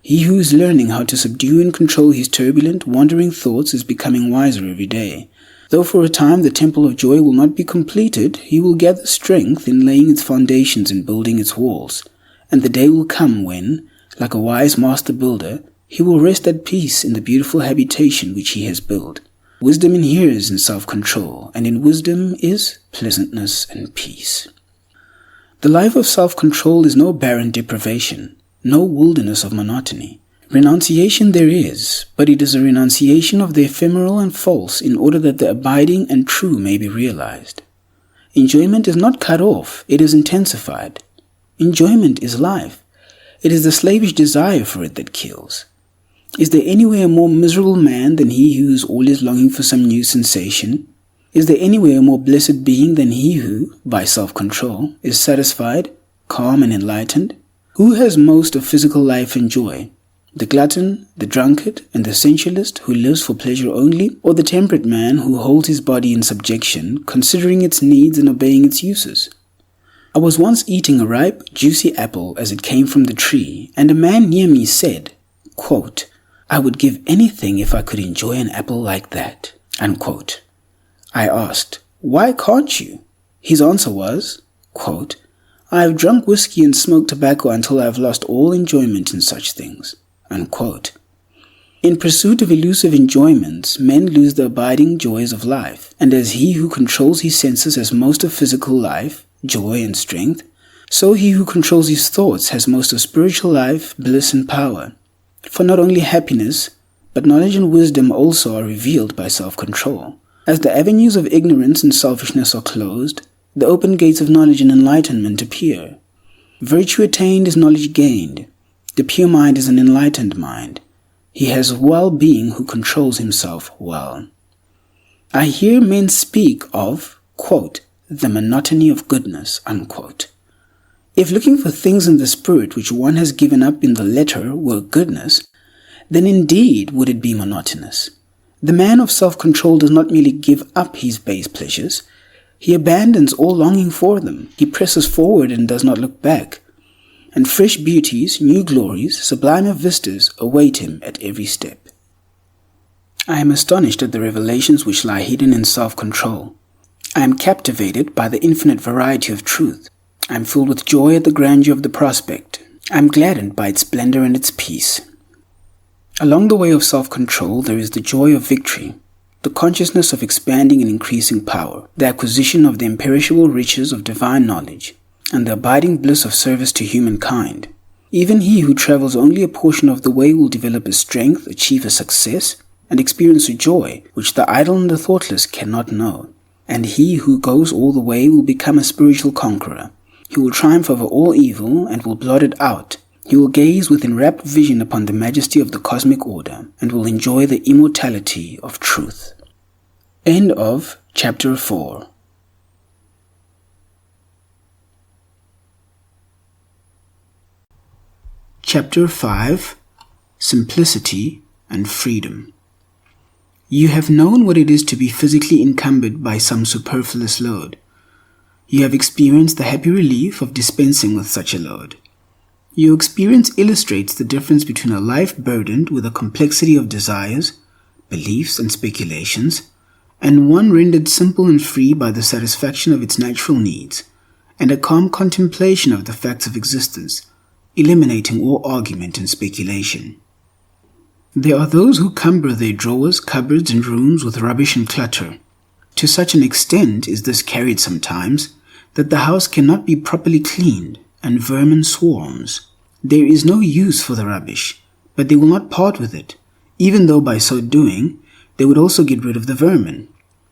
He who is learning how to subdue and control his turbulent, wandering thoughts is becoming wiser every day. Though for a time the temple of joy will not be completed, he will gather strength in laying its foundations and building its walls, and the day will come when, like a wise master builder, he will rest at peace in the beautiful habitation which he has built. Wisdom inheres in self-control, and in wisdom is pleasantness and peace. The life of self-control is no barren deprivation, no wilderness of monotony. Renunciation there is, but it is a renunciation of the ephemeral and false in order that the abiding and true may be realized. Enjoyment is not cut off, it is intensified. Enjoyment is life. It is the slavish desire for it that kills. Is there anywhere a more miserable man than he who is always longing for some new sensation? Is there anywhere a more blessed being than he who, by self-control, is satisfied, calm and enlightened? Who has most of physical life and joy? The glutton, the drunkard, and the sensualist who lives for pleasure only, or the temperate man who holds his body in subjection, considering its needs and obeying its uses? I was once eating a ripe, juicy apple as it came from the tree, and a man near me said, quote, "I would give anything if I could enjoy an apple like that." Unquote. I asked, "Why can't you?" His answer was, quote, "I have drunk whiskey and smoked tobacco until I have lost all enjoyment in such things." Unquote. In pursuit of elusive enjoyments, men lose the abiding joys of life, and as he who controls his senses has most of physical life, joy and strength, so he who controls his thoughts has most of spiritual life, bliss and power. For not only happiness, but knowledge and wisdom also are revealed by self-control. As the avenues of ignorance and selfishness are closed, the open gates of knowledge and enlightenment appear. Virtue attained is knowledge gained. The pure mind is an enlightened mind. He has well-being who controls himself well. I hear men speak of, quote, the monotony of goodness, unquote. If looking for things in the spirit which one has given up in the letter were goodness, then indeed would it be monotonous. The man of self-control does not merely give up his base pleasures, he abandons all longing for them. He presses forward and does not look back. And fresh beauties, new glories, sublimer vistas await him at every step. I am astonished at the revelations which lie hidden in self-control. I am captivated by the infinite variety of truth. I am filled with joy at the grandeur of the prospect. I am gladdened by its splendor and its peace. Along the way of self-control there is the joy of victory, the consciousness of expanding and increasing power, the acquisition of the imperishable riches of divine knowledge, and the abiding bliss of service to humankind. Even he who travels only a portion of the way will develop a strength, achieve a success, and experience a joy which the idle and the thoughtless cannot know. And he who goes all the way will become a spiritual conqueror. He will triumph over all evil and will blot it out. He will gaze with enrapt vision upon the majesty of the cosmic order and will enjoy the immortality of truth. End of Chapter 4. Chapter 5. Simplicity and Freedom. You have known what it is to be physically encumbered by some superfluous load. You have experienced the happy relief of dispensing with such a load. Your experience illustrates the difference between a life burdened with a complexity of desires, beliefs, and speculations, and one rendered simple and free by the satisfaction of its natural needs, and a calm contemplation of the facts of existence, eliminating all argument and speculation. There are those who cumber their drawers, cupboards, and rooms with rubbish and clutter. To such an extent is this carried sometimes that the house cannot be properly cleaned, and vermin swarms. There is no use for the rubbish, but they will not part with it, even though by so doing they would also get rid of the vermin.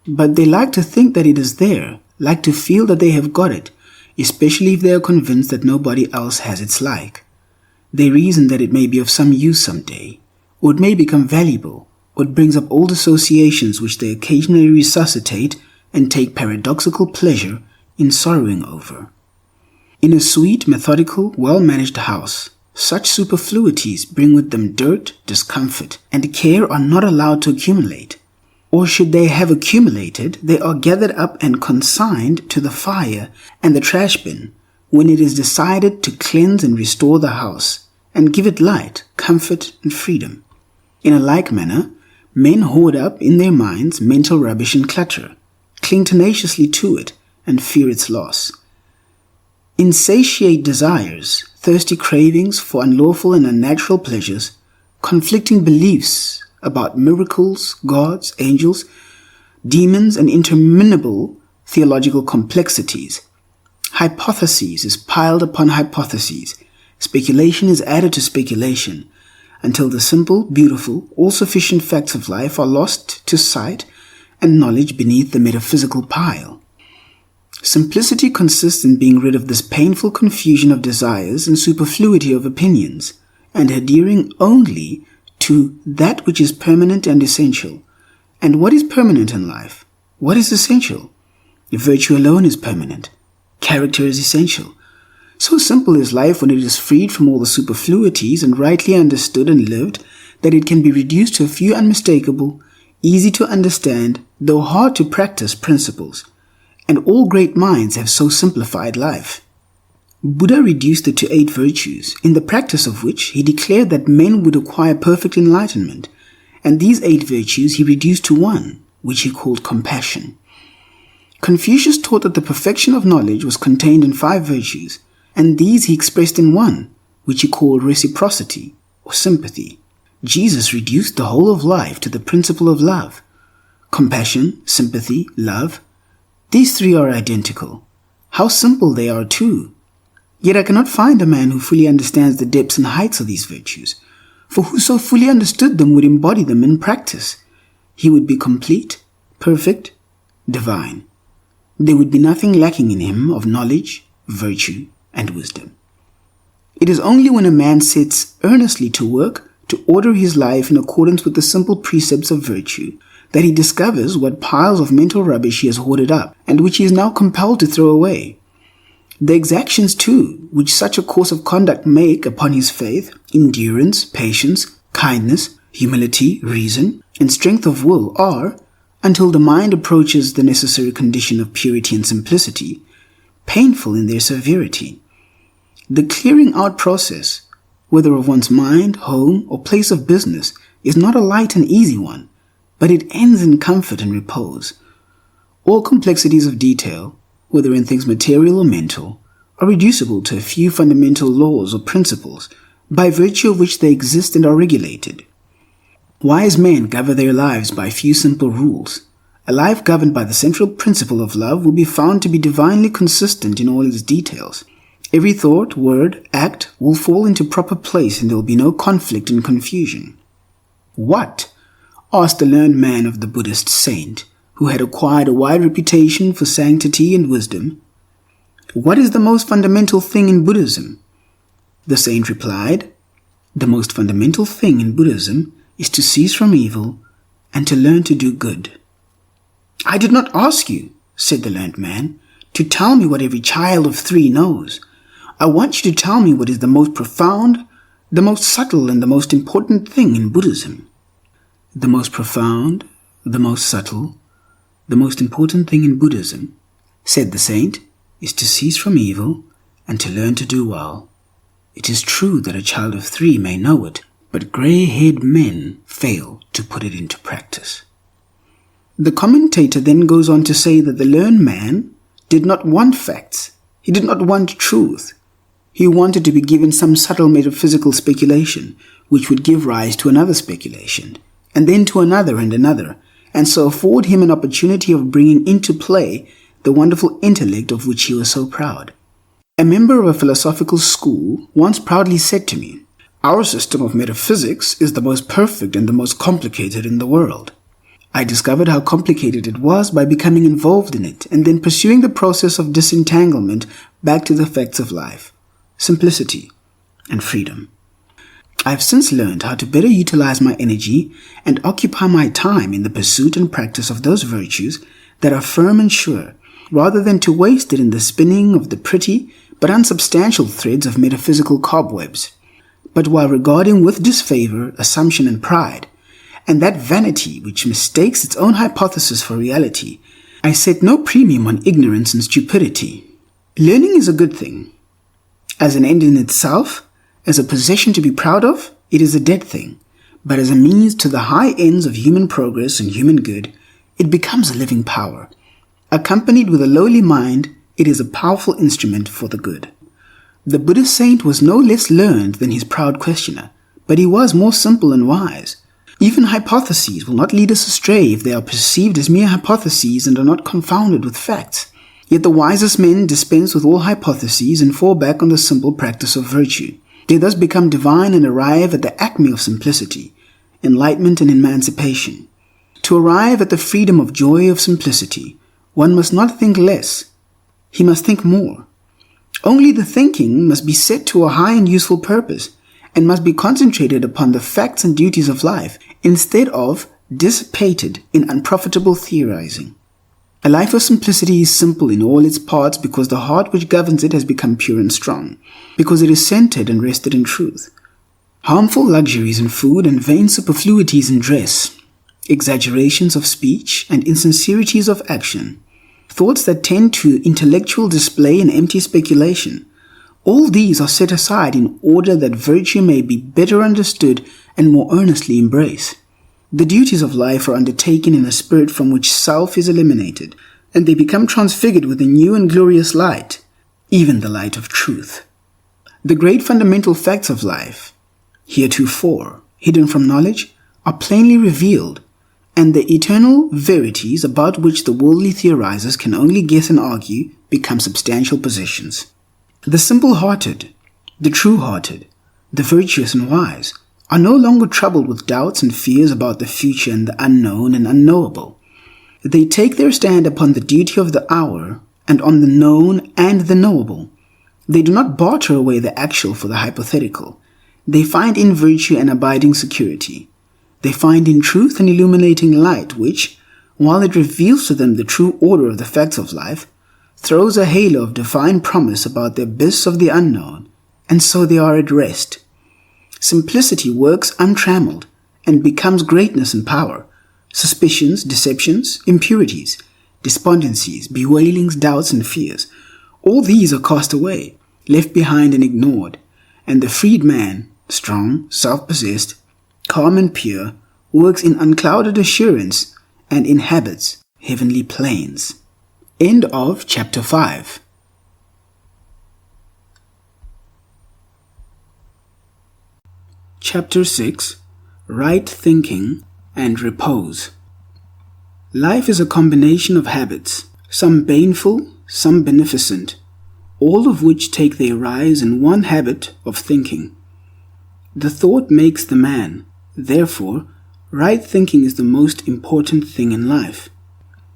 But they like to think that it is there, like to feel that they have got it, especially if they are convinced that nobody else has its like. They reason that it may be of some use some day, or it may become valuable, or it brings up old associations which they occasionally resuscitate and take paradoxical pleasure in sorrowing over. In a sweet, methodical, well-managed house, such superfluities bring with them dirt, discomfort, and care are not allowed to accumulate. Or should they have accumulated, they are gathered up and consigned to the fire and the trash bin when it is decided to cleanse and restore the house and give it light, comfort, and freedom. In a like manner, men hoard up in their minds mental rubbish and clutter, cling tenaciously to it, and fear its loss. Insatiate desires, thirsty cravings for unlawful and unnatural pleasures, conflicting beliefs about miracles, gods, angels, demons, and interminable theological complexities. Hypotheses is piled upon hypotheses, speculation is added to speculation, until the simple, beautiful, all-sufficient facts of life are lost to sight and knowledge beneath the metaphysical pile. Simplicity consists in being rid of this painful confusion of desires and superfluity of opinions, and adhering only to that which is permanent and essential. And what is permanent in life? What is essential? Virtue alone is permanent. Character is essential. So simple is life when it is freed from all the superfluities and rightly understood and lived that it can be reduced to a few unmistakable, easy to understand, though hard to practice principles. And all great minds have so simplified life. Buddha reduced it to 8 virtues, in the practice of which he declared that men would acquire perfect enlightenment, and these 8 virtues he reduced to 1, which he called compassion. Confucius taught that the perfection of knowledge was contained in 5 virtues, and these he expressed in 1, which he called reciprocity, or sympathy. Jesus reduced the whole of life to the principle of love. Compassion, sympathy, love. These 3 are identical. How simple they are too. Yet I cannot find a man who fully understands the depths and heights of these virtues, for whoso fully understood them would embody them in practice. He would be complete, perfect, divine. There would be nothing lacking in him of knowledge, virtue, and wisdom. It is only when a man sets earnestly to work to order his life in accordance with the simple precepts of virtue that he discovers what piles of mental rubbish he has hoarded up and which he is now compelled to throw away. The exactions, too, which such a course of conduct make upon his faith, endurance, patience, kindness, humility, reason, and strength of will are, until the mind approaches the necessary condition of purity and simplicity, painful in their severity. The clearing out process, whether of one's mind, home, or place of business, is not a light and easy one, but it ends in comfort and repose. All complexities of detail, whether in things material or mental, are reducible to a few fundamental laws or principles, by virtue of which they exist and are regulated. Wise men govern their lives by a few simple rules. A life governed by the central principle of love will be found to be divinely consistent in all its details. Every thought, word, act will fall into proper place and there will be no conflict and confusion. What? Asked the learned man of the Buddhist saint, who had acquired a wide reputation for sanctity and wisdom. What is the most fundamental thing in Buddhism? The saint replied, the most fundamental thing in Buddhism is to cease from evil and to learn to do good. I did not ask you, said the learned man, to tell me what every child of 3 knows. I want you to tell me what is the most profound, the most subtle, and the most important thing in Buddhism. The most profound, the most subtle, the most important thing in Buddhism, said the saint, is to cease from evil and to learn to do well. It is true that a child of 3 may know it, but grey-haired men fail to put it into practice. The commentator then goes on to say that the learned man did not want facts. He did not want truth. He wanted to be given some subtle metaphysical speculation, which would give rise to another speculation, and then to another and another, and so afford him an opportunity of bringing into play the wonderful intellect of which he was so proud. A member of a philosophical school once proudly said to me, "Our system of metaphysics is the most perfect and the most complicated in the world." I discovered how complicated it was by becoming involved in it and then pursuing the process of disentanglement back to the facts of life, simplicity, and freedom. I have since learned how to better utilize my energy and occupy my time in the pursuit and practice of those virtues that are firm and sure, rather than to waste it in the spinning of the pretty but unsubstantial threads of metaphysical cobwebs. But while regarding with disfavor assumption and pride, and that vanity which mistakes its own hypothesis for reality, I set no premium on ignorance and stupidity. Learning is a good thing. As an end in itself, as a possession to be proud of, it is a dead thing. But as a means to the high ends of human progress and human good, it becomes a living power. Accompanied with a lowly mind, it is a powerful instrument for the good. The Buddhist saint was no less learned than his proud questioner, but he was more simple and wise. Even hypotheses will not lead us astray if they are perceived as mere hypotheses and are not confounded with facts. Yet the wisest men dispense with all hypotheses and fall back on the simple practice of virtue. They thus become divine and arrive at the acme of simplicity, enlightenment and emancipation. To arrive at the freedom of joy of simplicity, one must not think less. He must think more. Only the thinking must be set to a high and useful purpose, and must be concentrated upon the facts and duties of life, instead of dissipated in unprofitable theorizing. A life of simplicity is simple in all its parts because the heart which governs it has become pure and strong, because it is centered and rested in truth. Harmful luxuries in food and vain superfluities in dress, exaggerations of speech and insincerities of action, thoughts that tend to intellectual display and empty speculation, all these are set aside in order that virtue may be better understood and more earnestly embraced. The duties of life are undertaken in a spirit from which self is eliminated, and they become transfigured with a new and glorious light, even the light of truth. The great fundamental facts of life, heretofore hidden from knowledge, are plainly revealed, and the eternal verities about which the worldly theorizers can only guess and argue become substantial positions. The simple-hearted, the true-hearted, the virtuous and wise are no longer troubled with doubts and fears about the future and the unknown and unknowable. They take their stand upon the duty of the hour and on the known and the knowable. They do not barter away the actual for the hypothetical. They find in virtue an abiding security. They find in truth an illuminating light which, while it reveals to them the true order of the facts of life, throws a halo of divine promise about the abyss of the unknown, and so they are at rest. Simplicity works untrammeled and becomes greatness and power. Suspicions, deceptions, impurities, despondencies, bewailings, doubts, and fears, all these are cast away, left behind and ignored, and the freed man, strong, self-possessed, calm and pure, works in unclouded assurance and inhabits heavenly plains. End of chapter 5. Chapter 6. Right Thinking and Repose. Life is a combination of habits, some baneful, some beneficent, all of which take their rise in one habit of thinking. The thought makes the man. Therefore, right thinking is the most important thing in life.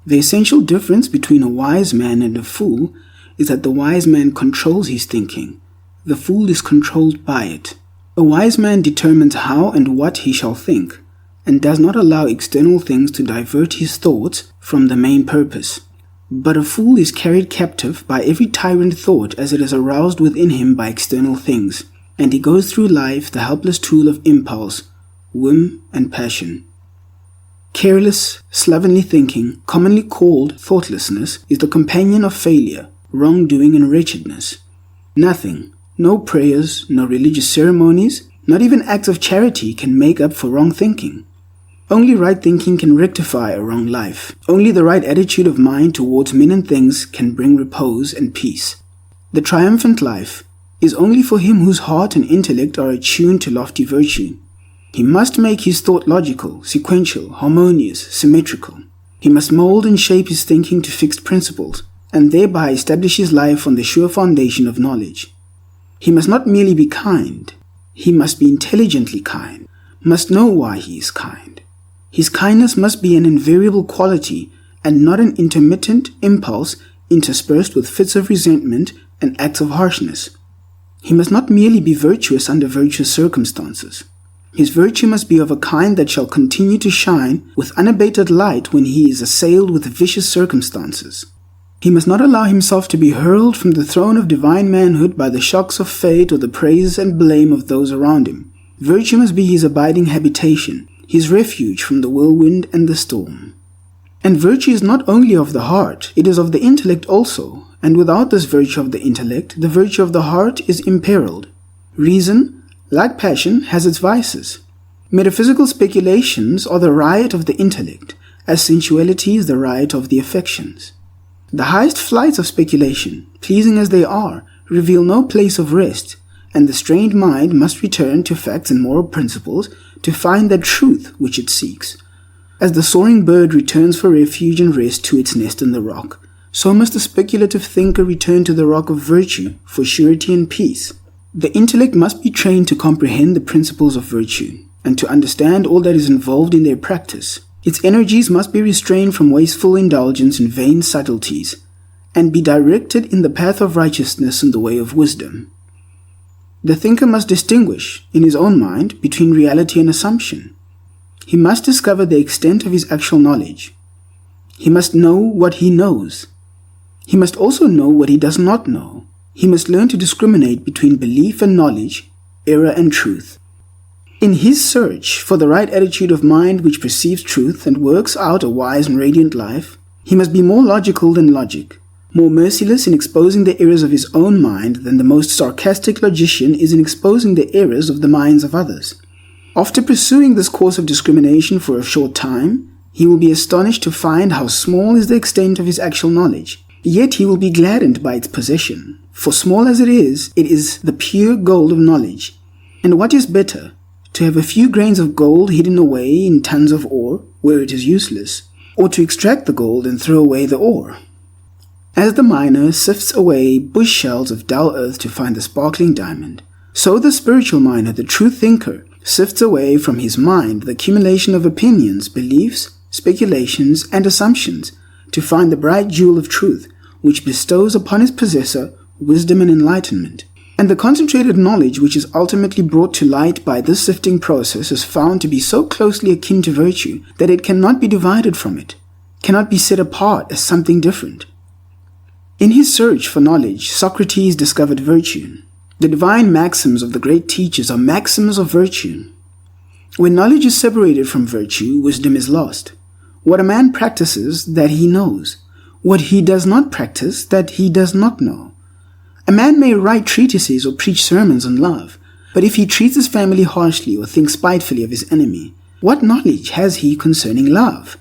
The essential difference between a wise man and a fool is that the wise man controls his thinking. The fool is controlled by it. A wise man determines how and what he shall think, and does not allow external things to divert his thoughts from the main purpose. But a fool is carried captive by every tyrant thought as it is aroused within him by external things, and he goes through life the helpless tool of impulse, whim, and passion. Careless, slovenly thinking, commonly called thoughtlessness, is the companion of failure, wrongdoing, and wretchedness. Nothing, no prayers, no religious ceremonies, not even acts of charity can make up for wrong thinking. Only right thinking can rectify a wrong life. Only the right attitude of mind towards men and things can bring repose and peace. The triumphant life is only for him whose heart and intellect are attuned to lofty virtue. He must make his thought logical, sequential, harmonious, symmetrical. He must mold and shape his thinking to fixed principles, and thereby establish his life on the sure foundation of knowledge. He must not merely be kind. He must be intelligently kind, must know why he is kind. His kindness must be an invariable quality and not an intermittent impulse interspersed with fits of resentment and acts of harshness. He must not merely be virtuous under virtuous circumstances. His virtue must be of a kind that shall continue to shine with unabated light when he is assailed with vicious circumstances. He must not allow himself to be hurled from the throne of divine manhood by the shocks of fate or the praise and blame of those around him. Virtue must be his abiding habitation, his refuge from the whirlwind and the storm. And virtue is not only of the heart, it is of the intellect also, and without this virtue of the intellect, the virtue of the heart is imperiled. Reason, like passion, has its vices. Metaphysical speculations are the riot of the intellect, as sensuality is the riot of the affections. The highest flights of speculation, pleasing as they are, reveal no place of rest, and the strained mind must return to facts and moral principles to find that truth which it seeks. As the soaring bird returns for refuge and rest to its nest in the rock, so must the speculative thinker return to the rock of virtue for surety and peace. The intellect must be trained to comprehend the principles of virtue, and to understand all that is involved in their practice. Its energies must be restrained from wasteful indulgence in vain subtleties, and be directed in the path of righteousness and the way of wisdom. The thinker must distinguish, in his own mind, between reality and assumption. He must discover the extent of his actual knowledge. He must know what he knows. He must also know what he does not know. He must learn to discriminate between belief and knowledge, error and truth. In his search for the right attitude of mind which perceives truth and works out a wise and radiant life, he must be more logical than logic, more merciless in exposing the errors of his own mind than the most sarcastic logician is in exposing the errors of the minds of others. After pursuing this course of discrimination for a short time, he will be astonished to find how small is the extent of his actual knowledge. Yet he will be gladdened by its possession, for small as it is the pure gold of knowledge. And what is better, to have a few grains of gold hidden away in tons of ore, where it is useless, or to extract the gold and throw away the ore? As the miner sifts away bush shells of dull earth to find the sparkling diamond, so the spiritual miner, the true thinker, sifts away from his mind the accumulation of opinions, beliefs, speculations, and assumptions to find the bright jewel of truth, which bestows upon its possessor wisdom and enlightenment. And the concentrated knowledge which is ultimately brought to light by this sifting process is found to be so closely akin to virtue that it cannot be divided from it, cannot be set apart as something different. In his search for knowledge, Socrates discovered virtue. The divine maxims of the great teachers are maxims of virtue. When knowledge is separated from virtue, wisdom is lost. What a man practices, that he knows. What he does not practice, that he does not know. A man may write treatises or preach sermons on love, but if he treats his family harshly or thinks spitefully of his enemy, what knowledge has he concerning love?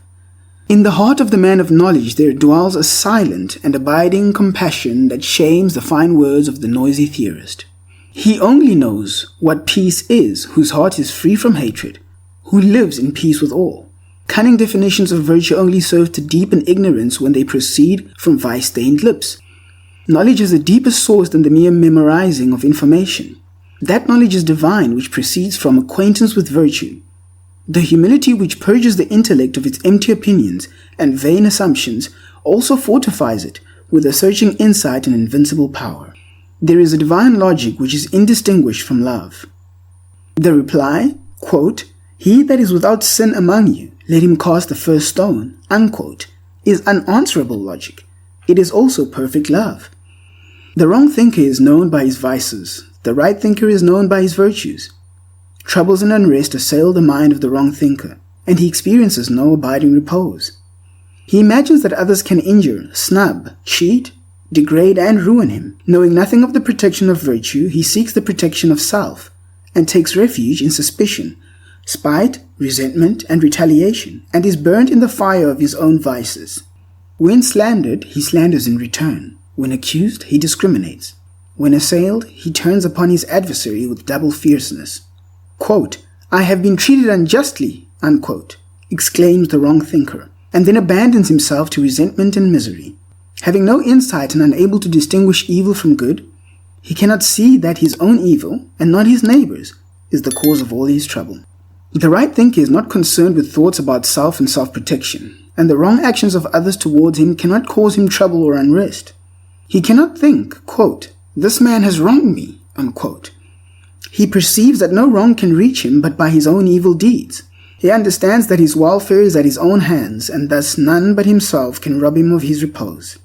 In the heart of the man of knowledge there dwells a silent and abiding compassion that shames the fine words of the noisy theorist. He only knows what peace is whose heart is free from hatred, who lives in peace with all. Cunning definitions of virtue only serve to deepen ignorance when they proceed from vice-stained lips. Knowledge is a deeper source than the mere memorizing of information. That knowledge is divine, which proceeds from acquaintance with virtue. The humility which purges the intellect of its empty opinions and vain assumptions also fortifies it with a searching insight and invincible power. There is a divine logic which is indistinguished from love. The reply, quote, "He that is without sin among you, let him cast the first stone," unquote, is unanswerable logic. It is also perfect love. The wrong thinker is known by his vices. The right thinker is known by his virtues. Troubles and unrest assail the mind of the wrong thinker, and he experiences no abiding repose. He imagines that others can injure, snub, cheat, degrade, and ruin him. Knowing nothing of the protection of virtue, he seeks the protection of self, and takes refuge in suspicion, spite, resentment, and retaliation, and is burnt in the fire of his own vices. When slandered, he slanders in return. When accused, he discriminates. When assailed, he turns upon his adversary with double fierceness. Quote, "I have been treated unjustly," unquote, exclaims the wrong thinker, and then abandons himself to resentment and misery. Having no insight and unable to distinguish evil from good, he cannot see that his own evil, and not his neighbor's, is the cause of all his trouble. The right thinker is not concerned with thoughts about self and self-protection, and the wrong actions of others towards him cannot cause him trouble or unrest. He cannot think, quote, "This man has wronged me," unquote. He perceives that no wrong can reach him but by his own evil deeds. He understands that his welfare is at his own hands, and thus none but himself can rob him of his repose.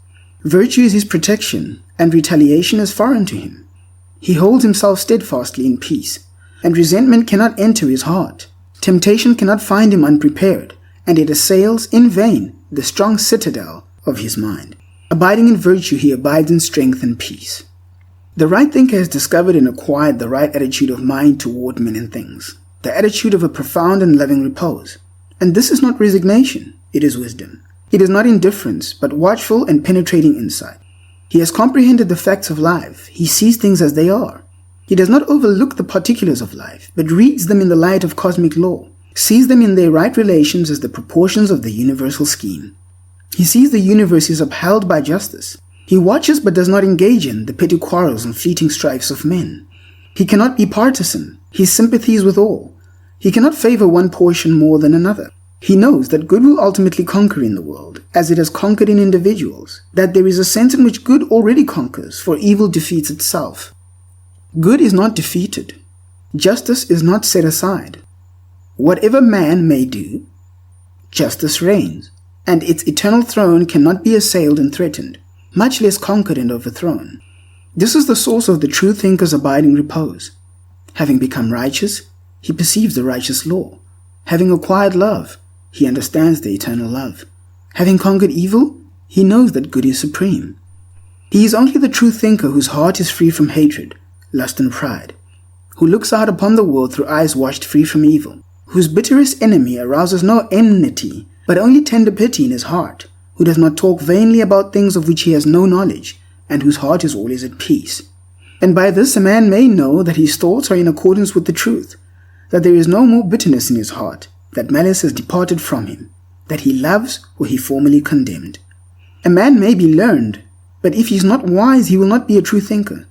Virtue is his protection, and retaliation is foreign to him. He holds himself steadfastly in peace, and resentment cannot enter his heart. Temptation cannot find him unprepared, and it assails in vain the strong citadel of his mind. Abiding in virtue, he abides in strength and peace. The right thinker has discovered and acquired the right attitude of mind toward men and things, the attitude of a profound and loving repose. And this is not resignation, it is wisdom. It is not indifference, but watchful and penetrating insight. He has comprehended the facts of life. He sees things as they are. He does not overlook the particulars of life, but reads them in the light of cosmic law, sees them in their right relations as the proportions of the universal scheme. He sees the universe is upheld by justice. He watches but does not engage in the petty quarrels and fleeting strifes of men. He cannot be partisan. He sympathies with all. He cannot favor one portion more than another. He knows that good will ultimately conquer in the world, as it has conquered in individuals, that there is a sense in which good already conquers, for evil defeats itself. Good is not defeated. Justice is not set aside. Whatever man may do, justice reigns, and its eternal throne cannot be assailed and threatened, much less conquered and overthrown. This is the source of the true thinker's abiding repose. Having become righteous, he perceives the righteous law. Having acquired love, he understands the eternal love. Having conquered evil, he knows that good is supreme. He is only the true thinker whose heart is free from hatred, lust and pride, who looks out upon the world through eyes washed free from evil, whose bitterest enemy arouses no enmity, but only tender pity in his heart, who does not talk vainly about things of which he has no knowledge, and whose heart is always at peace. And by this a man may know that his thoughts are in accordance with the truth, that there is no more bitterness in his heart, that malice has departed from him, that he loves who he formerly condemned. A man may be learned, but if he is not wise, he will not be a true thinker.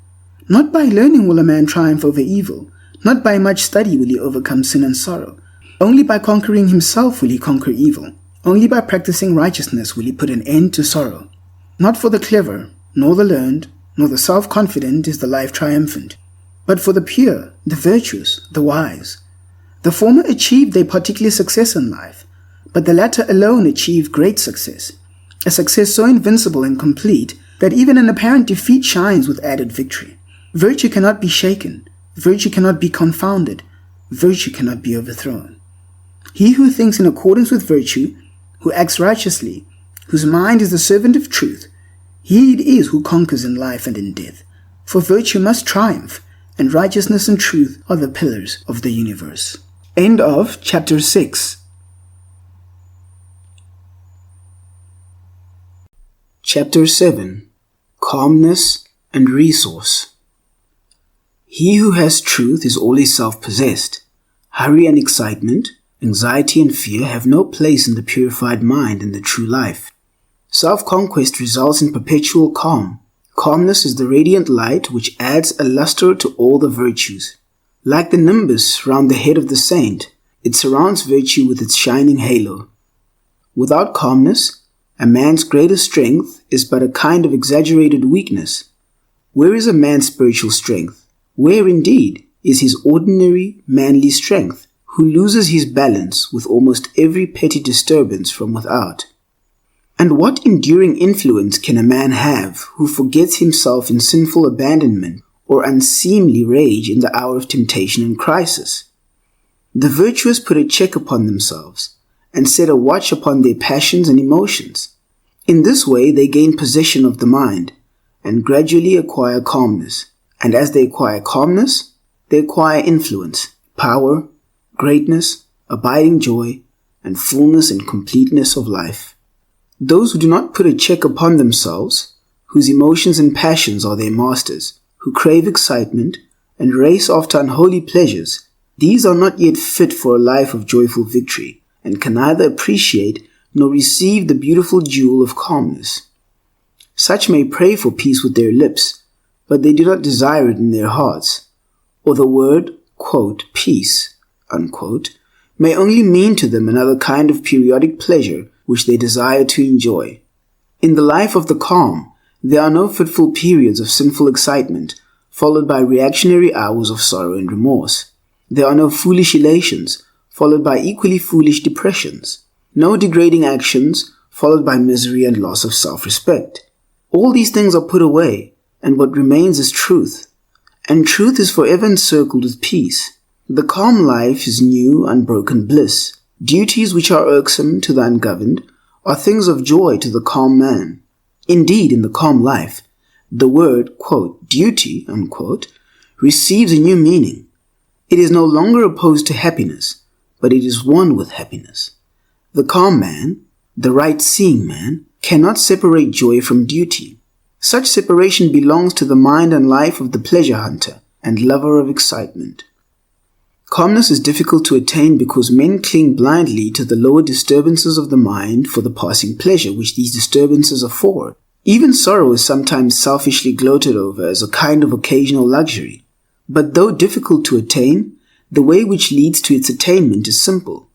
Not by learning will a man triumph over evil, Not by much study will he overcome sin and sorrow. Only by conquering himself will he conquer evil. Only by practicing righteousness will he put an end to sorrow. Not for the clever, nor the learned, nor the self-confident is the life triumphant, but for the pure, the virtuous, the wise. The former achieved their particular success in life, but the latter alone achieved great success, a success so invincible and complete that even an apparent defeat shines with added victory. Virtue cannot be shaken, virtue cannot be confounded, virtue cannot be overthrown. He who thinks in accordance with virtue, who acts righteously, whose mind is the servant of truth, he it is who conquers in life and in death. For virtue must triumph, and righteousness and truth are the pillars of the universe. End of chapter 6. Chapter 7. Calmness and Resource. He who has truth is always self-possessed. Hurry and excitement, anxiety and fear have no place in the purified mind and the true life. Self-conquest results in perpetual calm. Calmness is the radiant light which adds a luster to all the virtues. Like the nimbus round the head of the saint, it surrounds virtue with its shining halo. Without calmness, a man's greatest strength is but a kind of exaggerated weakness. Where is a man's spiritual strength? Where indeed is his ordinary manly strength, who loses his balance with almost every petty disturbance from without? And what enduring influence can a man have who forgets himself in sinful abandonment or unseemly rage in the hour of temptation and crisis? The virtuous put a check upon themselves and set a watch upon their passions and emotions. In this way they gain possession of the mind and gradually acquire calmness. And as they acquire calmness, they acquire influence, power, greatness, abiding joy, and fullness and completeness of life. Those who do not put a check upon themselves, whose emotions and passions are their masters, who crave excitement and race after unholy pleasures, these are not yet fit for a life of joyful victory, and can neither appreciate nor receive the beautiful jewel of calmness. Such may pray for peace with their lips, but they do not desire it in their hearts, or the word, quote, peace, unquote, may only mean to them another kind of periodic pleasure which they desire to enjoy. In the life of the calm, there are no fitful periods of sinful excitement, followed by reactionary hours of sorrow and remorse. There are no foolish elations, followed by equally foolish depressions. No degrading actions, followed by misery and loss of self-respect. All these things are put away, and what remains is truth. And truth is forever encircled with peace. The calm life is new, unbroken bliss. Duties which are irksome to the ungoverned are things of joy to the calm man. Indeed, in the calm life, the word, quote, duty, unquote, receives a new meaning. It is no longer opposed to happiness, but it is one with happiness. The calm man, the right-seeing man, cannot separate joy from duty. Such separation belongs to the mind and life of the pleasure hunter and lover of excitement. Calmness is difficult to attain because men cling blindly to the lower disturbances of the mind for the passing pleasure which these disturbances afford. Even sorrow is sometimes selfishly gloated over as a kind of occasional luxury. But though difficult to attain, the way which leads to its attainment is simple.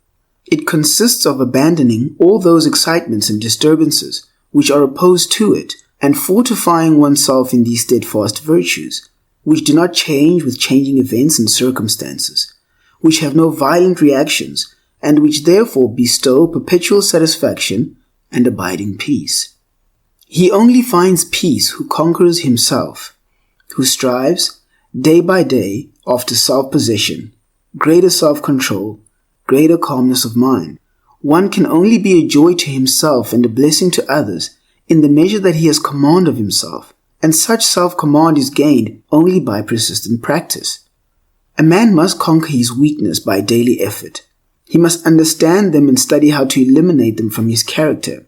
It consists of abandoning all those excitements and disturbances which are opposed to it, and fortifying oneself in these steadfast virtues, which do not change with changing events and circumstances, which have no violent reactions, and which therefore bestow perpetual satisfaction and abiding peace. He only finds peace who conquers himself, who strives, day by day, after self-possession, greater self-control, greater calmness of mind. One can only be a joy to himself and a blessing to others in the measure that he has command of himself, and such self-command is gained only by persistent practice. A man must conquer his weakness by daily effort. He must understand them and study how to eliminate them from his character.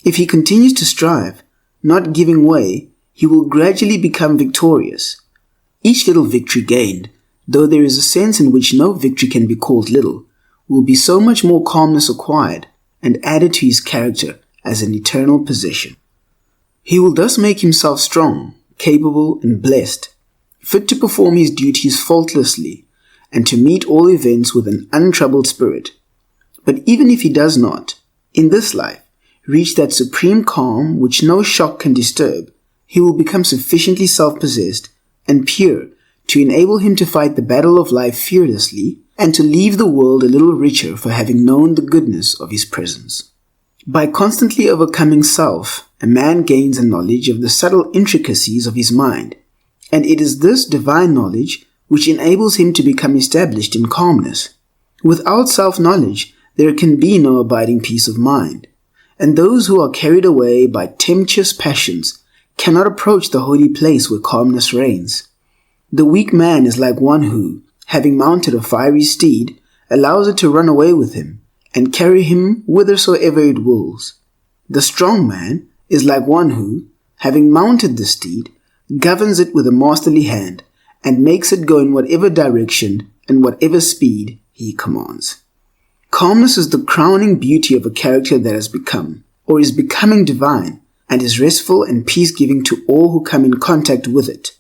If he continues to strive, not giving way, he will gradually become victorious. Each little victory gained, though there is a sense in which no victory can be called little, will be so much more calmness acquired and added to his character as an eternal possession. He will thus make himself strong, capable, and blessed, fit to perform his duties faultlessly, and to meet all events with an untroubled spirit. But even if he does not, in this life, reach that supreme calm which no shock can disturb, he will become sufficiently self-possessed and pure to enable him to fight the battle of life fearlessly and to leave the world a little richer for having known the goodness of his presence. By constantly overcoming self, a man gains a knowledge of the subtle intricacies of his mind, and it is this divine knowledge which enables him to become established in calmness. Without self-knowledge, there can be no abiding peace of mind, and those who are carried away by tempestuous passions cannot approach the holy place where calmness reigns. The weak man is like one who, having mounted a fiery steed, allows it to run away with him and carry him whithersoever it wills. The strong man is like one who, having mounted the steed, governs it with a masterly hand and makes it go in whatever direction and whatever speed he commands. Calmness is the crowning beauty of a character that has become, or is becoming divine, and is restful and peace-giving to all who come in contact with it.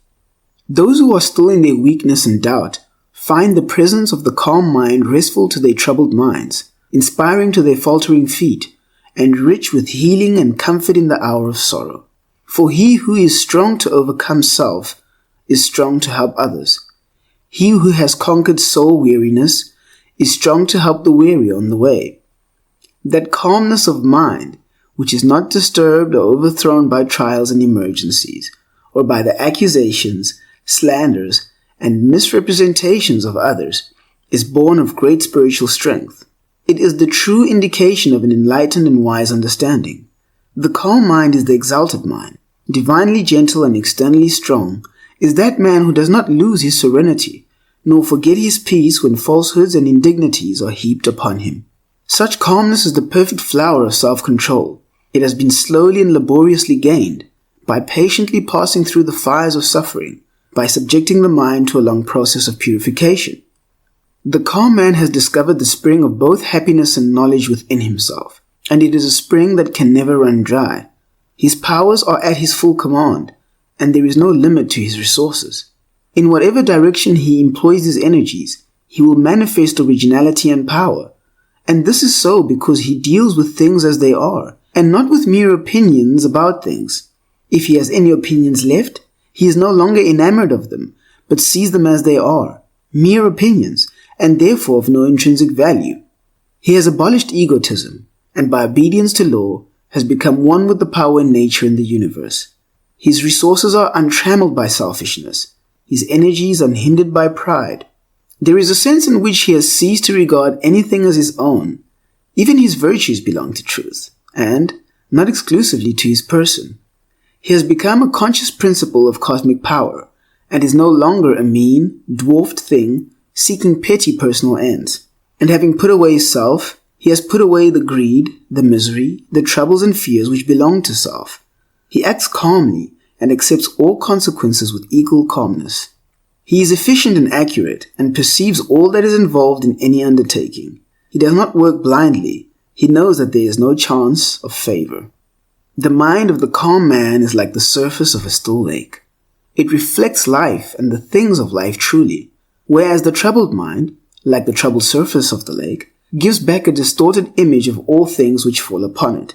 Those who are still in their weakness and doubt find the presence of the calm mind restful to their troubled minds, inspiring to their faltering feet, and rich with healing and comfort in the hour of sorrow. For he who is strong to overcome self is strong to help others. He who has conquered soul weariness is strong to help the weary on the way. That calmness of mind, which is not disturbed or overthrown by trials and emergencies, or by the accusations, slanders, and misrepresentations of others, is born of great spiritual strength. It is the true indication of an enlightened and wise understanding. The calm mind is the exalted mind. Divinely gentle and externally strong is that man who does not lose his serenity, nor forget his peace when falsehoods and indignities are heaped upon him. Such calmness is the perfect flower of self-control. It has been slowly and laboriously gained, by patiently passing through the fires of suffering, by subjecting the mind to a long process of purification. The calm man has discovered the spring of both happiness and knowledge within himself, and it is a spring that can never run dry. His powers are at his full command, and there is no limit to his resources. In whatever direction he employs his energies, he will manifest originality and power, and this is so because he deals with things as they are, and not with mere opinions about things. If he has any opinions left, he is no longer enamored of them, but sees them as they are, mere opinions, and therefore of no intrinsic value. He has abolished egotism, and by obedience to law, has become one with the power in nature and the universe. His resources are untrammeled by selfishness, his energies unhindered by pride. There is a sense in which he has ceased to regard anything as his own. Even his virtues belong to truth, and, not exclusively to his person. He has become a conscious principle of cosmic power, and is no longer a mean, dwarfed thing seeking petty personal ends. And having put away self, he has put away the greed, the misery, the troubles and fears which belong to self. He acts calmly and accepts all consequences with equal calmness. He is efficient and accurate and perceives all that is involved in any undertaking. He does not work blindly. He knows that there is no chance of favor. The mind of the calm man is like the surface of a still lake. It reflects life and the things of life truly, whereas the troubled mind, like the troubled surface of the lake, gives back a distorted image of all things which fall upon it.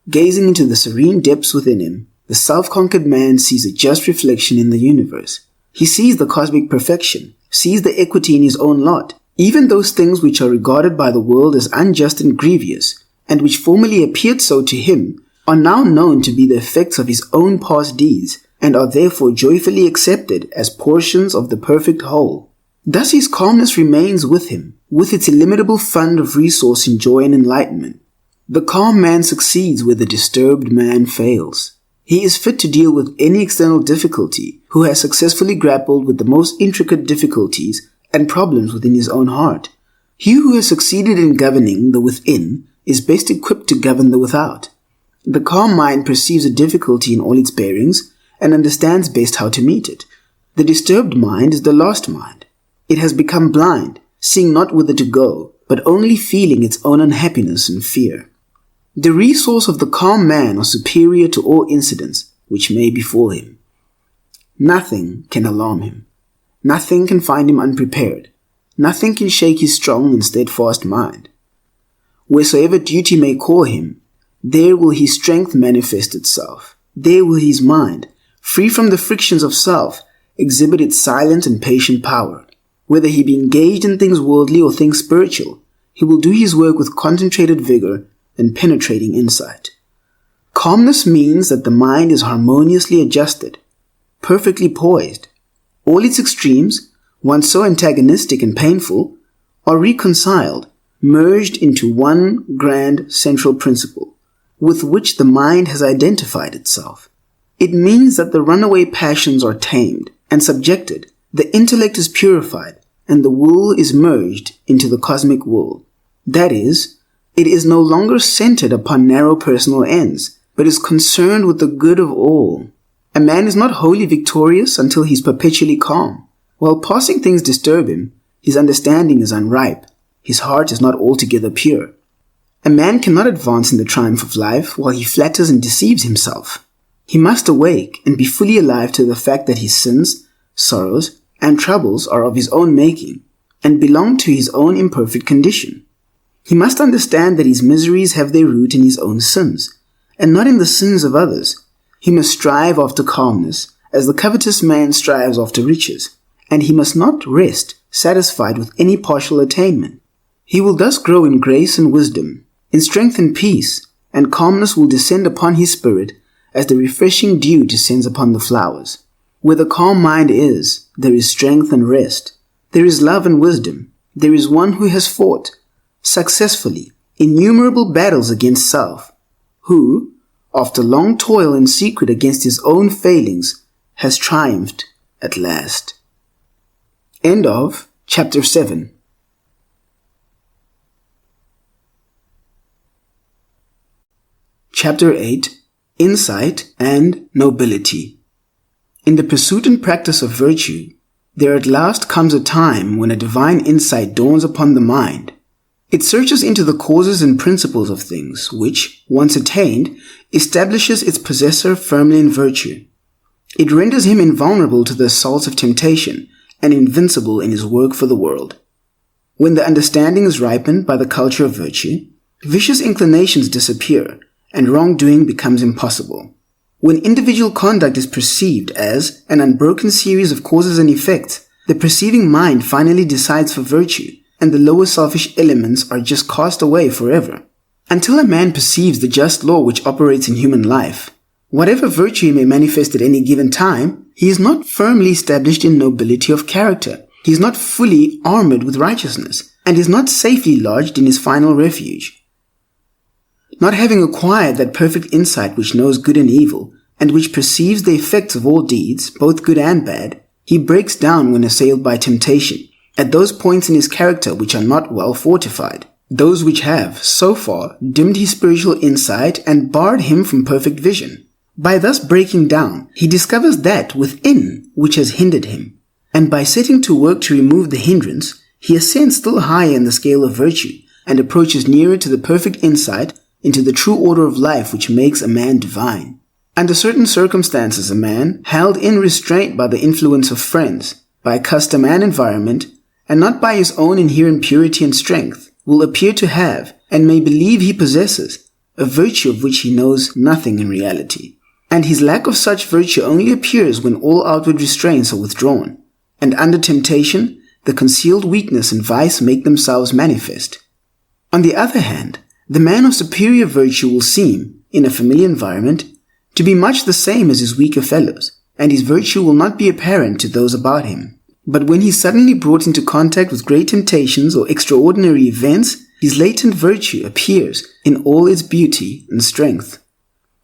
Gazing into the serene depths within him, the self-conquered man sees a just reflection in the universe. He sees the cosmic perfection, sees the equity in his own lot. Even those things which are regarded by the world as unjust and grievous, and which formerly appeared so to him, are now known to be the effects of his own past deeds, and are therefore joyfully accepted as portions of the perfect whole. Thus his calmness remains with him, with its illimitable fund of resource in joy and enlightenment. The calm man succeeds where the disturbed man fails. He is fit to deal with any external difficulty who has successfully grappled with the most intricate difficulties and problems within his own heart. He who has succeeded in governing the within is best equipped to govern the without. The calm mind perceives a difficulty in all its bearings and understands best how to meet it. The disturbed mind is the lost mind. It has become blind, seeing not whither to go, but only feeling its own unhappiness and fear. The resources of the calm man are superior to all incidents which may befall him. Nothing can alarm him. Nothing can find him unprepared. nothing can shake his strong and steadfast mind. Wheresoever duty may call him, there will his strength manifest itself. There will his mind, free from the frictions of self, exhibit its silent and patient power. Whether he be engaged in things worldly or things spiritual, he will do his work with concentrated vigor and penetrating insight. Calmness means that the mind is harmoniously adjusted, perfectly poised. All its extremes, once so antagonistic and painful, are reconciled, merged into one grand central principle, with which the mind has identified itself. It means that the runaway passions are tamed and subjected, the intellect is purified, and the will is merged into the cosmic will. That is, it is no longer centered upon narrow personal ends, but is concerned with the good of all. A man is not wholly victorious until he is perpetually calm. While passing things disturb him, his understanding is unripe, his heart is not altogether pure. A man cannot advance in the triumph of life while he flatters and deceives himself. He must awake and be fully alive to the fact that his sins, sorrows, and troubles are of his own making, and belong to his own imperfect condition. He must understand that his miseries have their root in his own sins, and not in the sins of others. He must strive after calmness, as the covetous man strives after riches, and he must not rest satisfied with any partial attainment. He will thus grow in grace and wisdom, in strength and peace, and calmness will descend upon his spirit as the refreshing dew descends upon the flowers. Where the calm mind is, there is strength and rest. There is love and wisdom. There is one who has fought, successfully, innumerable battles against self, who, after long toil in secret against his own failings, has triumphed at last. End of Chapter 7. Chapter 8. Insight and Nobility. In the pursuit and practice of virtue, there at last comes a time when a divine insight dawns upon the mind. It searches into the causes and principles of things, which, once attained, establishes its possessor firmly in virtue. It renders him invulnerable to the assaults of temptation and invincible in his work for the world. When the understanding is ripened by the culture of virtue, vicious inclinations disappear and wrongdoing becomes impossible. When individual conduct is perceived as an unbroken series of causes and effects, the perceiving mind finally decides for virtue, and the lower selfish elements are just cast away forever. Until a man perceives the just law which operates in human life, whatever virtue he may manifest at any given time, he is not firmly established in nobility of character, he is not fully armored with righteousness, and is not safely lodged in his final refuge. Not having acquired that perfect insight which knows good and evil, and which perceives the effects of all deeds, both good and bad, he breaks down when assailed by temptation, at those points in his character which are not well fortified, those which have, so far, dimmed his spiritual insight and barred him from perfect vision. By thus breaking down, he discovers that within which has hindered him, and by setting to work to remove the hindrance, he ascends still higher in the scale of virtue, and approaches nearer to the perfect insight into the true order of life which makes a man divine. Under certain circumstances, a man, held in restraint by the influence of friends, by custom and environment, and not by his own inherent purity and strength, will appear to have, and may believe he possesses, a virtue of which he knows nothing in reality. And his lack of such virtue only appears when all outward restraints are withdrawn, and under temptation, the concealed weakness and vice make themselves manifest. On the other hand, the man of superior virtue will seem, in a familiar environment, to be much the same as his weaker fellows, and his virtue will not be apparent to those about him. But when he is suddenly brought into contact with great temptations or extraordinary events, his latent virtue appears in all its beauty and strength.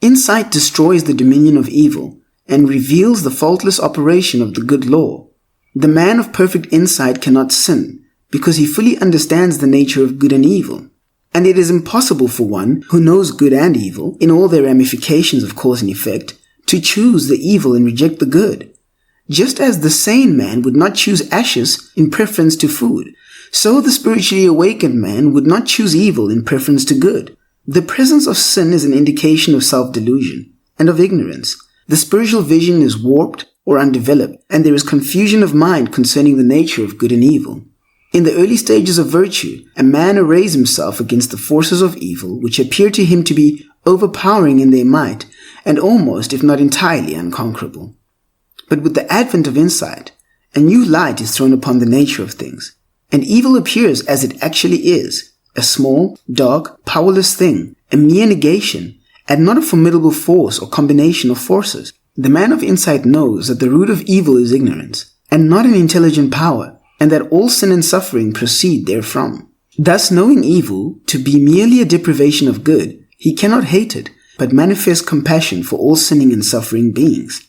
Insight destroys the dominion of evil and reveals the faultless operation of the good law. The man of perfect insight cannot sin because he fully understands the nature of good and evil. And it is impossible for one who knows good and evil, in all their ramifications of cause and effect, to choose the evil and reject the good. Just as the sane man would not choose ashes in preference to food, so the spiritually awakened man would not choose evil in preference to good. The presence of sin is an indication of self-delusion and of ignorance. The spiritual vision is warped or undeveloped, and there is confusion of mind concerning the nature of good and evil. In the early stages of virtue, a man arrays himself against the forces of evil which appear to him to be overpowering in their might and almost, if not entirely, unconquerable. But with the advent of insight, a new light is thrown upon the nature of things, and evil appears as it actually is, a small, dark, powerless thing, a mere negation, and not a formidable force or combination of forces. The man of insight knows that the root of evil is ignorance, and not an intelligent power, and that all sin and suffering proceed therefrom. Thus, knowing evil to be merely a deprivation of good, he cannot hate it, but manifests compassion for all sinning and suffering beings.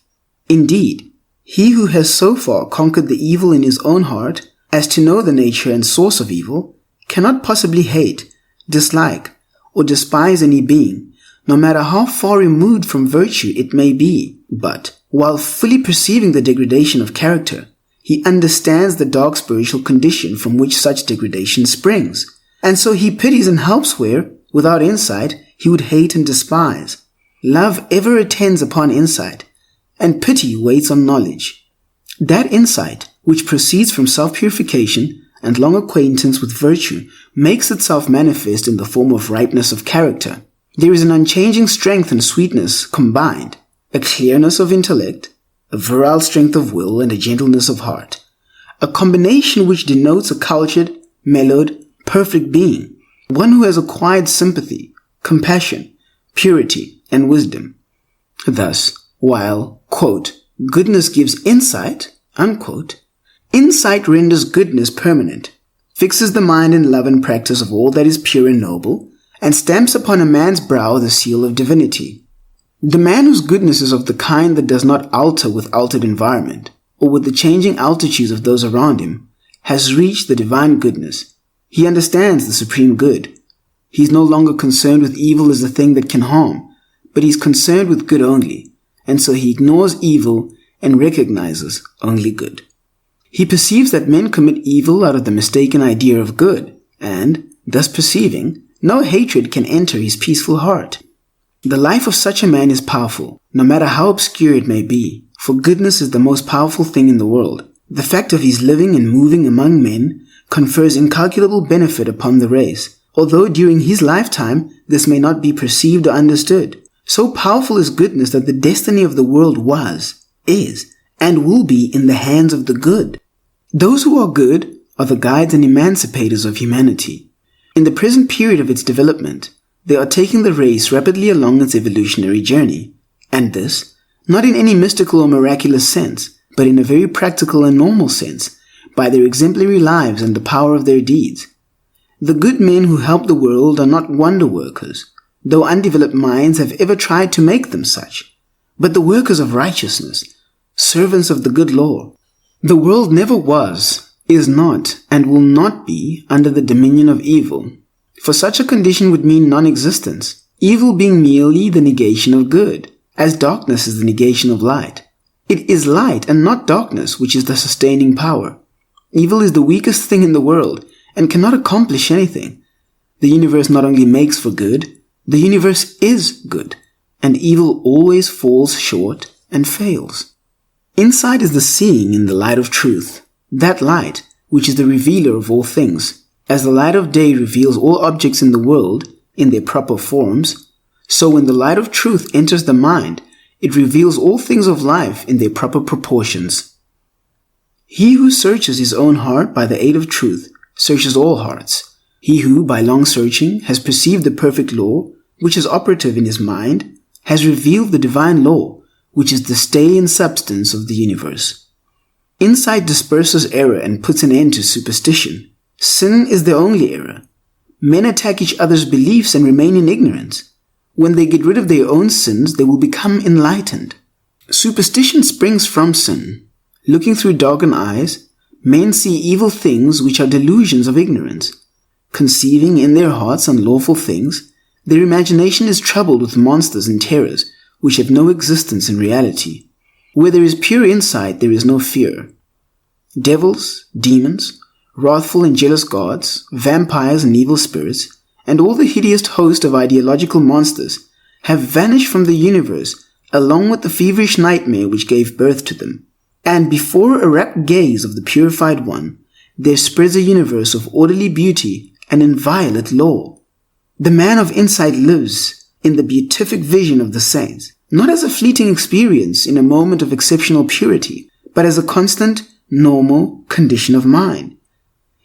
Indeed, he who has so far conquered the evil in his own heart as to know the nature and source of evil cannot possibly hate, dislike, or despise any being, no matter how far removed from virtue it may be. But, while fully perceiving the degradation of character, he understands the dark spiritual condition from which such degradation springs, and so he pities and helps where, without insight, he would hate and despise. Love ever attends upon insight, and pity waits on knowledge. That insight, which proceeds from self-purification and long acquaintance with virtue, makes itself manifest in the form of ripeness of character. There is an unchanging strength and sweetness combined, a clearness of intellect, a virile strength of will, and a gentleness of heart, a combination which denotes a cultured, mellowed, perfect being, one who has acquired sympathy, compassion, purity, and wisdom. Thus, while, quote, goodness gives insight, unquote, insight renders goodness permanent, fixes the mind in love and practice of all that is pure and noble, and stamps upon a man's brow the seal of divinity. The man whose goodness is of the kind that does not alter with altered environment, or with the changing altitudes of those around him, has reached the divine goodness. He understands the supreme good. He is no longer concerned with evil as the thing that can harm, but he is concerned with good only, and so he ignores evil and recognizes only good. He perceives that men commit evil out of the mistaken idea of good, and, thus perceiving, no hatred can enter his peaceful heart. The life of such a man is powerful, no matter how obscure it may be, for goodness is the most powerful thing in the world. The fact of his living and moving among men confers incalculable benefit upon the race, although during his lifetime this may not be perceived or understood. So powerful is goodness that the destiny of the world was, is, and will be in the hands of the good. Those who are good are the guides and emancipators of humanity. In the present period of its development, they are taking the race rapidly along its evolutionary journey, and this, not in any mystical or miraculous sense, but in a very practical and normal sense, by their exemplary lives and the power of their deeds. The good men who help the world are not wonder workers, though undeveloped minds have ever tried to make them such, but the workers of righteousness, servants of the good law. The world never was, is not, and will not be under the dominion of evil, for such a condition would mean non-existence, evil being merely the negation of good, as darkness is the negation of light. It is light and not darkness which is the sustaining power. Evil is the weakest thing in the world and cannot accomplish anything. The universe not only makes for good, the universe is good, and evil always falls short and fails. Insight is the seeing in the light of truth, that light which is the revealer of all things. As the light of day reveals all objects in the world in their proper forms, so when the light of truth enters the mind, it reveals all things of life in their proper proportions. He who searches his own heart by the aid of truth searches all hearts. He who, by long searching, has perceived the perfect law, which is operative in his mind, has revealed the divine law, which is the stay and substance of the universe. Insight disperses error and puts an end to superstition. Sin is the only error. Men attack each other's beliefs and remain in ignorance. When they get rid of their own sins, they will become enlightened. Superstition springs from sin. Looking through darkened eyes, men see evil things which are delusions of ignorance. Conceiving in their hearts unlawful things, their imagination is troubled with monsters and terrors which have no existence in reality. Where there is pure insight, there is no fear. Devils, demons, wrathful and jealous gods, vampires and evil spirits, and all the hideous host of ideological monsters have vanished from the universe along with the feverish nightmare which gave birth to them. And before a rapt gaze of the purified one, there spreads a universe of orderly beauty and inviolate law. The man of insight lives in the beatific vision of the saints, not as a fleeting experience in a moment of exceptional purity, but as a constant, normal condition of mind.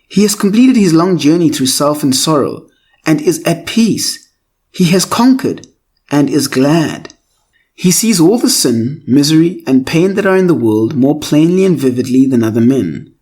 He has completed his long journey through self and sorrow and is at peace. He has conquered and is glad. He sees all the sin, misery, and pain that are in the world more plainly and vividly than other men.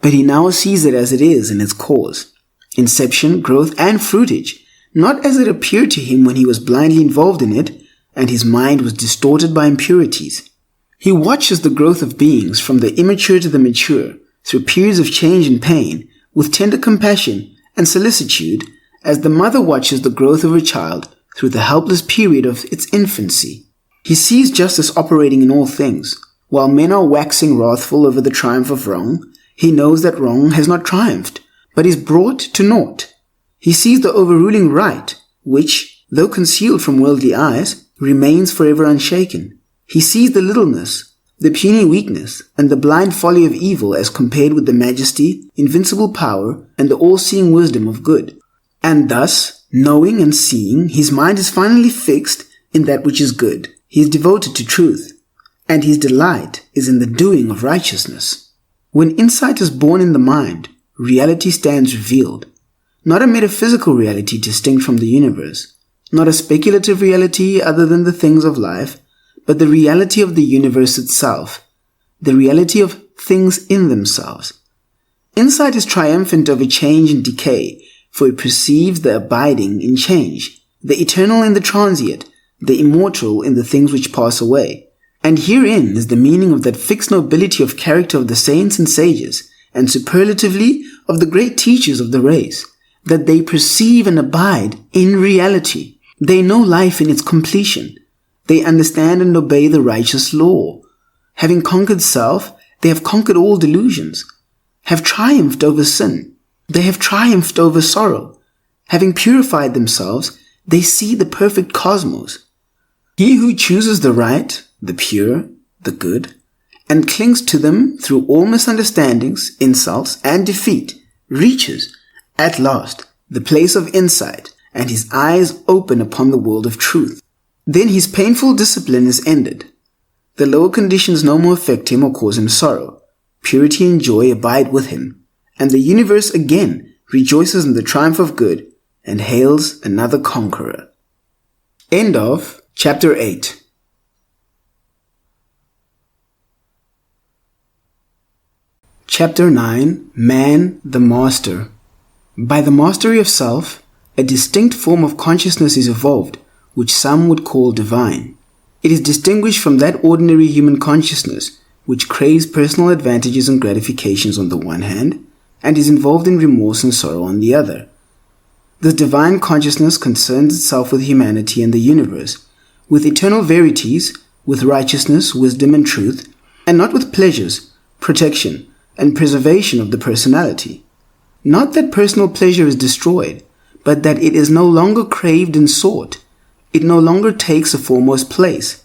But he now sees it as it is in its cause, inception, growth, and fruitage, not as it appeared to him when he was blindly involved in it and his mind was distorted by impurities. He watches the growth of beings from the immature to the mature through periods of change and pain with tender compassion and solicitude as the mother watches the growth of her child through the helpless period of its infancy. He sees justice operating in all things. While men are waxing wrathful over the triumph of wrong, he knows that wrong has not triumphed, but is brought to naught. He sees the overruling right, which, though concealed from worldly eyes, remains forever unshaken. He sees the littleness, the puny weakness, and the blind folly of evil as compared with the majesty, invincible power, and the all-seeing wisdom of good. And thus, knowing and seeing, his mind is finally fixed in that which is good. He is devoted to truth, and his delight is in the doing of righteousness. When insight is born in the mind, reality stands revealed. Not a metaphysical reality distinct from the universe, not a speculative reality other than the things of life, but the reality of the universe itself, the reality of things in themselves. Insight is triumphant over change and decay, for it perceives the abiding in change, the eternal in the transient, the immortal in the things which pass away. And herein is the meaning of that fixed nobility of character of the saints and sages, and superlatively of the great teachers of the race, that they perceive and abide in reality. They know life in its completion. They understand and obey the righteous law. Having conquered self, they have conquered all delusions, have triumphed over sin. They have triumphed over sorrow. Having purified themselves, they see the perfect cosmos. He who chooses the right, the pure, the good, and clings to them through all misunderstandings, insults, and defeat, reaches, at last, the place of insight, and his eyes open upon the world of truth. Then his painful discipline is ended. The lower conditions no more affect him or cause him sorrow. Purity and joy abide with him, and the universe again rejoices in the triumph of good and hails another conqueror. End of Chapter 8. Chapter 9. Man the Master. By the mastery of self, a distinct form of consciousness is evolved, which some would call divine. It is distinguished from that ordinary human consciousness, which craves personal advantages and gratifications on the one hand, and is involved in remorse and sorrow on the other. This divine consciousness concerns itself with humanity and the universe, with eternal verities, with righteousness, wisdom, and truth, and not with pleasures, protection, and preservation of the personality. Not that personal pleasure is destroyed, but that it is no longer craved and sought. It no longer takes a foremost place.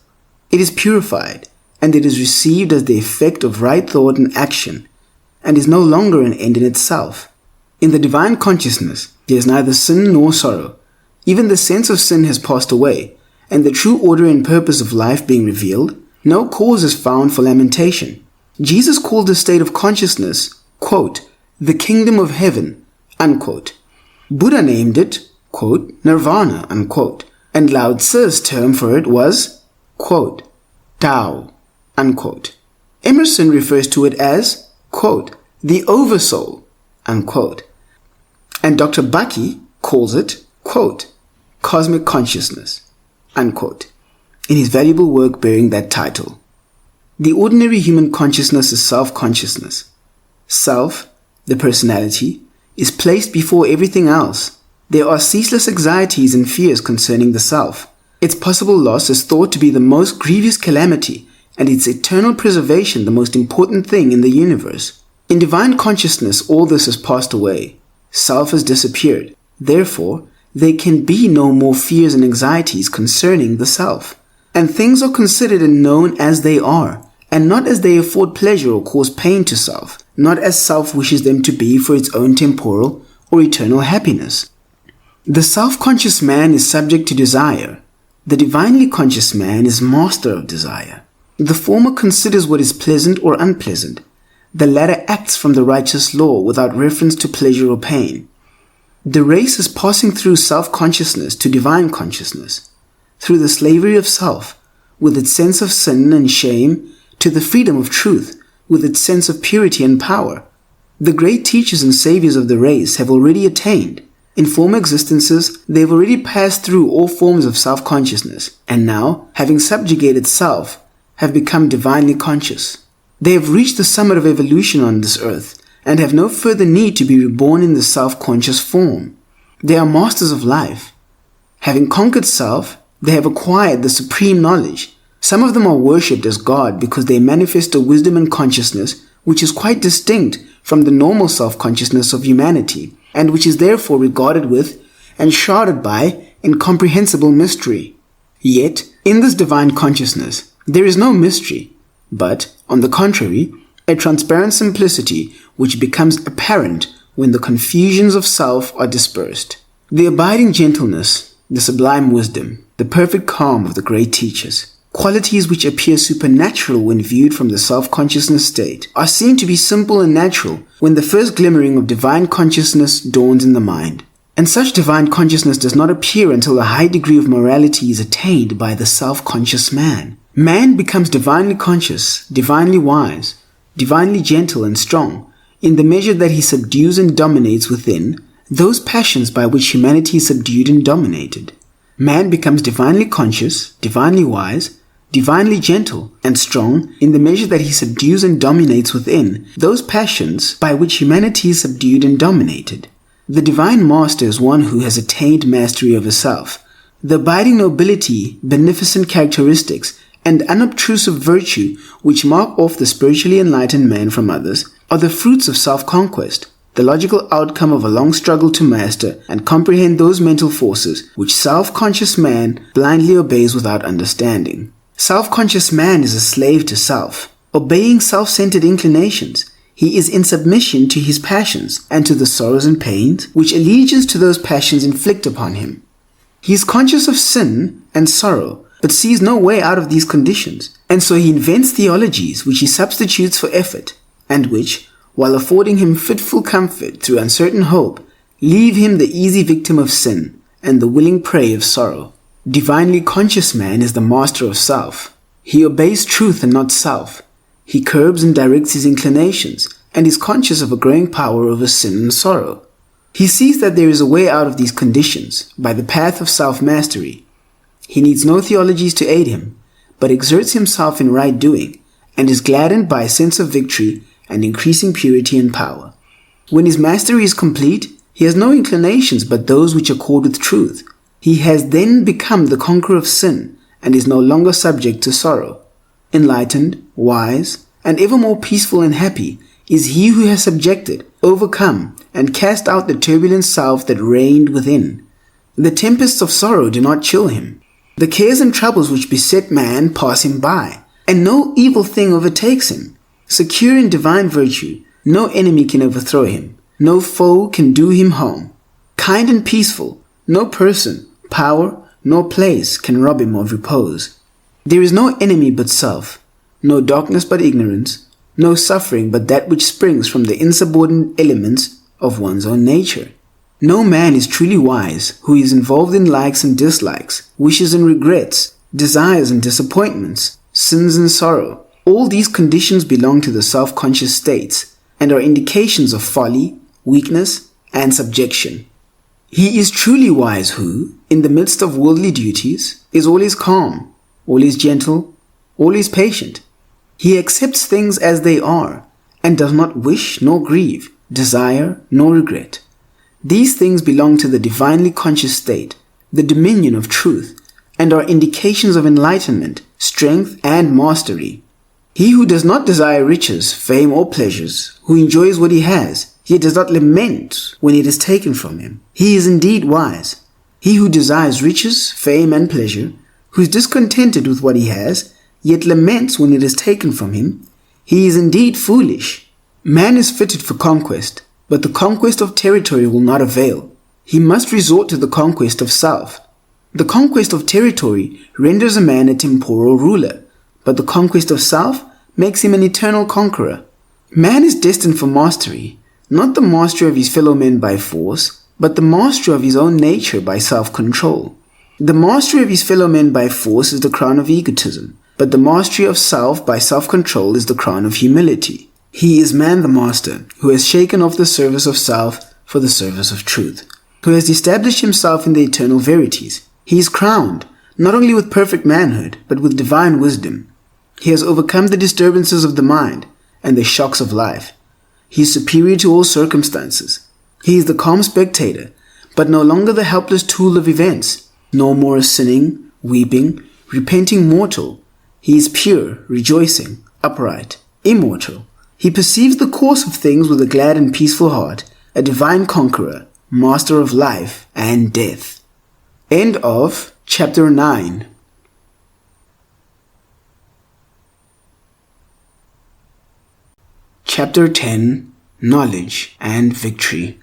It is purified, and it is received as the effect of right thought and action, and is no longer an end in itself. In the divine consciousness, there is neither sin nor sorrow. Even the sense of sin has passed away, and the true order and purpose of life being revealed, no cause is found for lamentation. Jesus called this state of consciousness, quote, the kingdom of heaven, unquote. Buddha named it, quote, nirvana, unquote, and Lao Tzu's term for it was, quote, Tao, unquote. Emerson refers to it as, quote, the oversoul, unquote. And Dr. Bucky calls it, quote, cosmic consciousness, unquote, in his valuable work bearing that title. The ordinary human consciousness is self-consciousness. Self, the personality, is placed before everything else. There are ceaseless anxieties and fears concerning the self. Its possible loss is thought to be the most grievous calamity, and its eternal preservation the most important thing in the universe. In divine consciousness, all this has passed away. Self has disappeared. Therefore, there can be no more fears and anxieties concerning the self. And things are considered and known as they are, and not as they afford pleasure or cause pain to self. not as self wishes them to be for its own temporal or eternal happiness. The self-conscious man is subject to desire. The divinely conscious man is master of desire. The former considers what is pleasant or unpleasant. The latter acts from the righteous law without reference to pleasure or pain. The race is passing through self-consciousness to divine consciousness, through the slavery of self, with its sense of sin and shame, to the freedom of truth, with its sense of purity and power. The great teachers and saviors of the race have already attained. In former existences, they have already passed through all forms of self-consciousness, and now, having subjugated self, have become divinely conscious. They have reached the summit of evolution on this earth, and have no further need to be reborn in the self-conscious form. They are masters of life. Having conquered self, they have acquired the supreme knowledge. Some of them are worshipped as God because they manifest a wisdom and consciousness which is quite distinct from the normal self-consciousness of humanity, and which is therefore regarded with and shrouded by incomprehensible mystery. Yet, in this divine consciousness, there is no mystery, but, on the contrary, a transparent simplicity which becomes apparent when the confusions of self are dispersed. The abiding gentleness, the sublime wisdom, the perfect calm of the great teachers, qualities which appear supernatural when viewed from the self-consciousness state, are seen to be simple and natural when the first glimmering of divine consciousness dawns in the mind. And such divine consciousness does not appear until a high degree of morality is attained by the self-conscious man. Man becomes divinely conscious, divinely wise, divinely gentle and strong, in the measure that he subdues and dominates within those passions by which humanity is subdued and dominated. Man becomes divinely conscious, divinely wise, divinely gentle and strong in the measure that he subdues and dominates within those passions by which humanity is subdued and dominated. The divine master is one who has attained mastery over self. The abiding nobility, beneficent characteristics, and unobtrusive virtue which mark off the spiritually enlightened man from others are the fruits of self-conquest, the logical outcome of a long struggle to master and comprehend those mental forces which self-conscious man blindly obeys without understanding. Self-conscious man is a slave to self, obeying self-centered inclinations. He is in submission to his passions and to the sorrows and pains which allegiance to those passions inflict upon him. He is conscious of sin and sorrow, but sees no way out of these conditions, and so he invents theologies which he substitutes for effort, and which, while affording him fitful comfort through uncertain hope, leave him the easy victim of sin and the willing prey of sorrow. Divinely conscious man is the master of self. He obeys truth and not self. He curbs and directs his inclinations, and is conscious of a growing power over sin and sorrow. He sees that there is a way out of these conditions by the path of self-mastery. He needs no theologies to aid him, but exerts himself in right doing, and is gladdened by a sense of victory and increasing purity and power. When his mastery is complete, he has no inclinations but those which accord with truth. He has then become the conqueror of sin, and is no longer subject to sorrow. Enlightened, wise, and ever more peaceful and happy is he who has subjected, overcome, and cast out the turbulent self that reigned within. The tempests of sorrow do not chill him. The cares and troubles which beset man pass him by, and no evil thing overtakes him. Secure in divine virtue, no enemy can overthrow him. No foe can do him harm. Kind and peaceful, no person, power, nor place can rob him of repose. There is no enemy but self, no darkness but ignorance, no suffering but that which springs from the insubordinate elements of one's own nature. No man is truly wise who is involved in likes and dislikes, wishes and regrets, desires and disappointments, sins and sorrow. All these conditions belong to the self-conscious states and are indications of folly, weakness, and subjection. He is truly wise who, in the midst of worldly duties, is always calm, always gentle, always patient. He accepts things as they are, and does not wish nor grieve, desire nor regret. These things belong to the divinely conscious state, the dominion of truth, and are indications of enlightenment, strength, and mastery. He who does not desire riches, fame, or pleasures, who enjoys what he has, yet does not lament when it is taken from him, he is indeed wise. He who desires riches, fame, and pleasure, who is discontented with what he has, yet laments when it is taken from him, he is indeed foolish. Man is fitted for conquest, but the conquest of territory will not avail. He must resort to the conquest of self. The conquest of territory renders a man a temporal ruler, but the conquest of self makes him an eternal conqueror. Man is destined for mastery, not the mastery of his fellow men by force, but the mastery of his own nature by self-control. The mastery of his fellow men by force is the crown of egotism, but the mastery of self by self-control is the crown of humility. He is man the master, who has shaken off the service of self for the service of truth, who has established himself in the eternal verities. He is crowned, not only with perfect manhood, but with divine wisdom. He has overcome the disturbances of the mind and the shocks of life. He is superior to all circumstances. He is the calm spectator, but no longer the helpless tool of events, no more a sinning, weeping, repenting mortal. He is pure, rejoicing, upright, immortal. He perceives the course of things with a glad and peaceful heart, a divine conqueror, master of life and death. End of chapter 9. Chapter 10. Knowledge and Victory.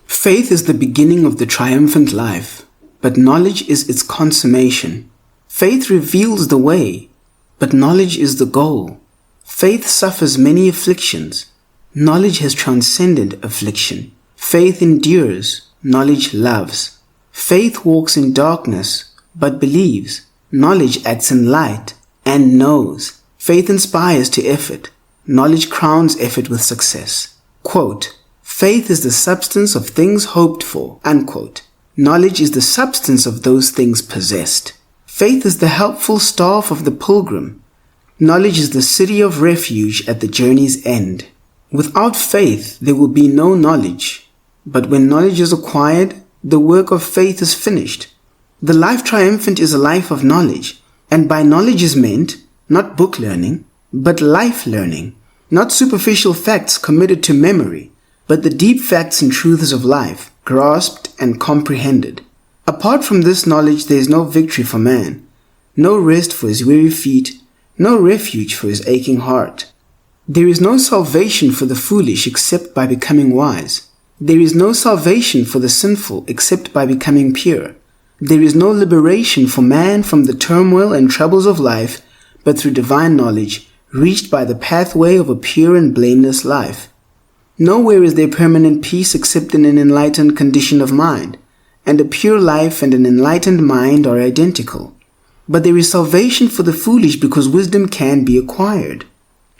Faith is the beginning of the triumphant life, but knowledge is its consummation. Faith reveals the way, but knowledge is the goal. Faith suffers many afflictions. Knowledge has transcended affliction. Faith endures. Knowledge loves. Faith walks in darkness, but believes. Knowledge acts in light and knows. Faith inspires to effort. Knowledge crowns effort with success. Quote, faith is the substance of things hoped for. Unquote. Knowledge is the substance of those things possessed. Faith is the helpful staff of the pilgrim. Knowledge is the city of refuge at the journey's end. Without faith, there will be no knowledge. But when knowledge is acquired, the work of faith is finished. The life triumphant is a life of knowledge, and by knowledge is meant not book learning, but life learning, not superficial facts committed to memory, but the deep facts and truths of life, grasped and comprehended. Apart from this knowledge, there is no victory for man, no rest for his weary feet, no refuge for his aching heart. There is no salvation for the foolish except by becoming wise. There is no salvation for the sinful except by becoming pure. There is no liberation for man from the turmoil and troubles of life, but through divine knowledge, reached by the pathway of a pure and blameless life. Nowhere is there permanent peace except in an enlightened condition of mind, and a pure life and an enlightened mind are identical. But there is salvation for the foolish because wisdom can be acquired.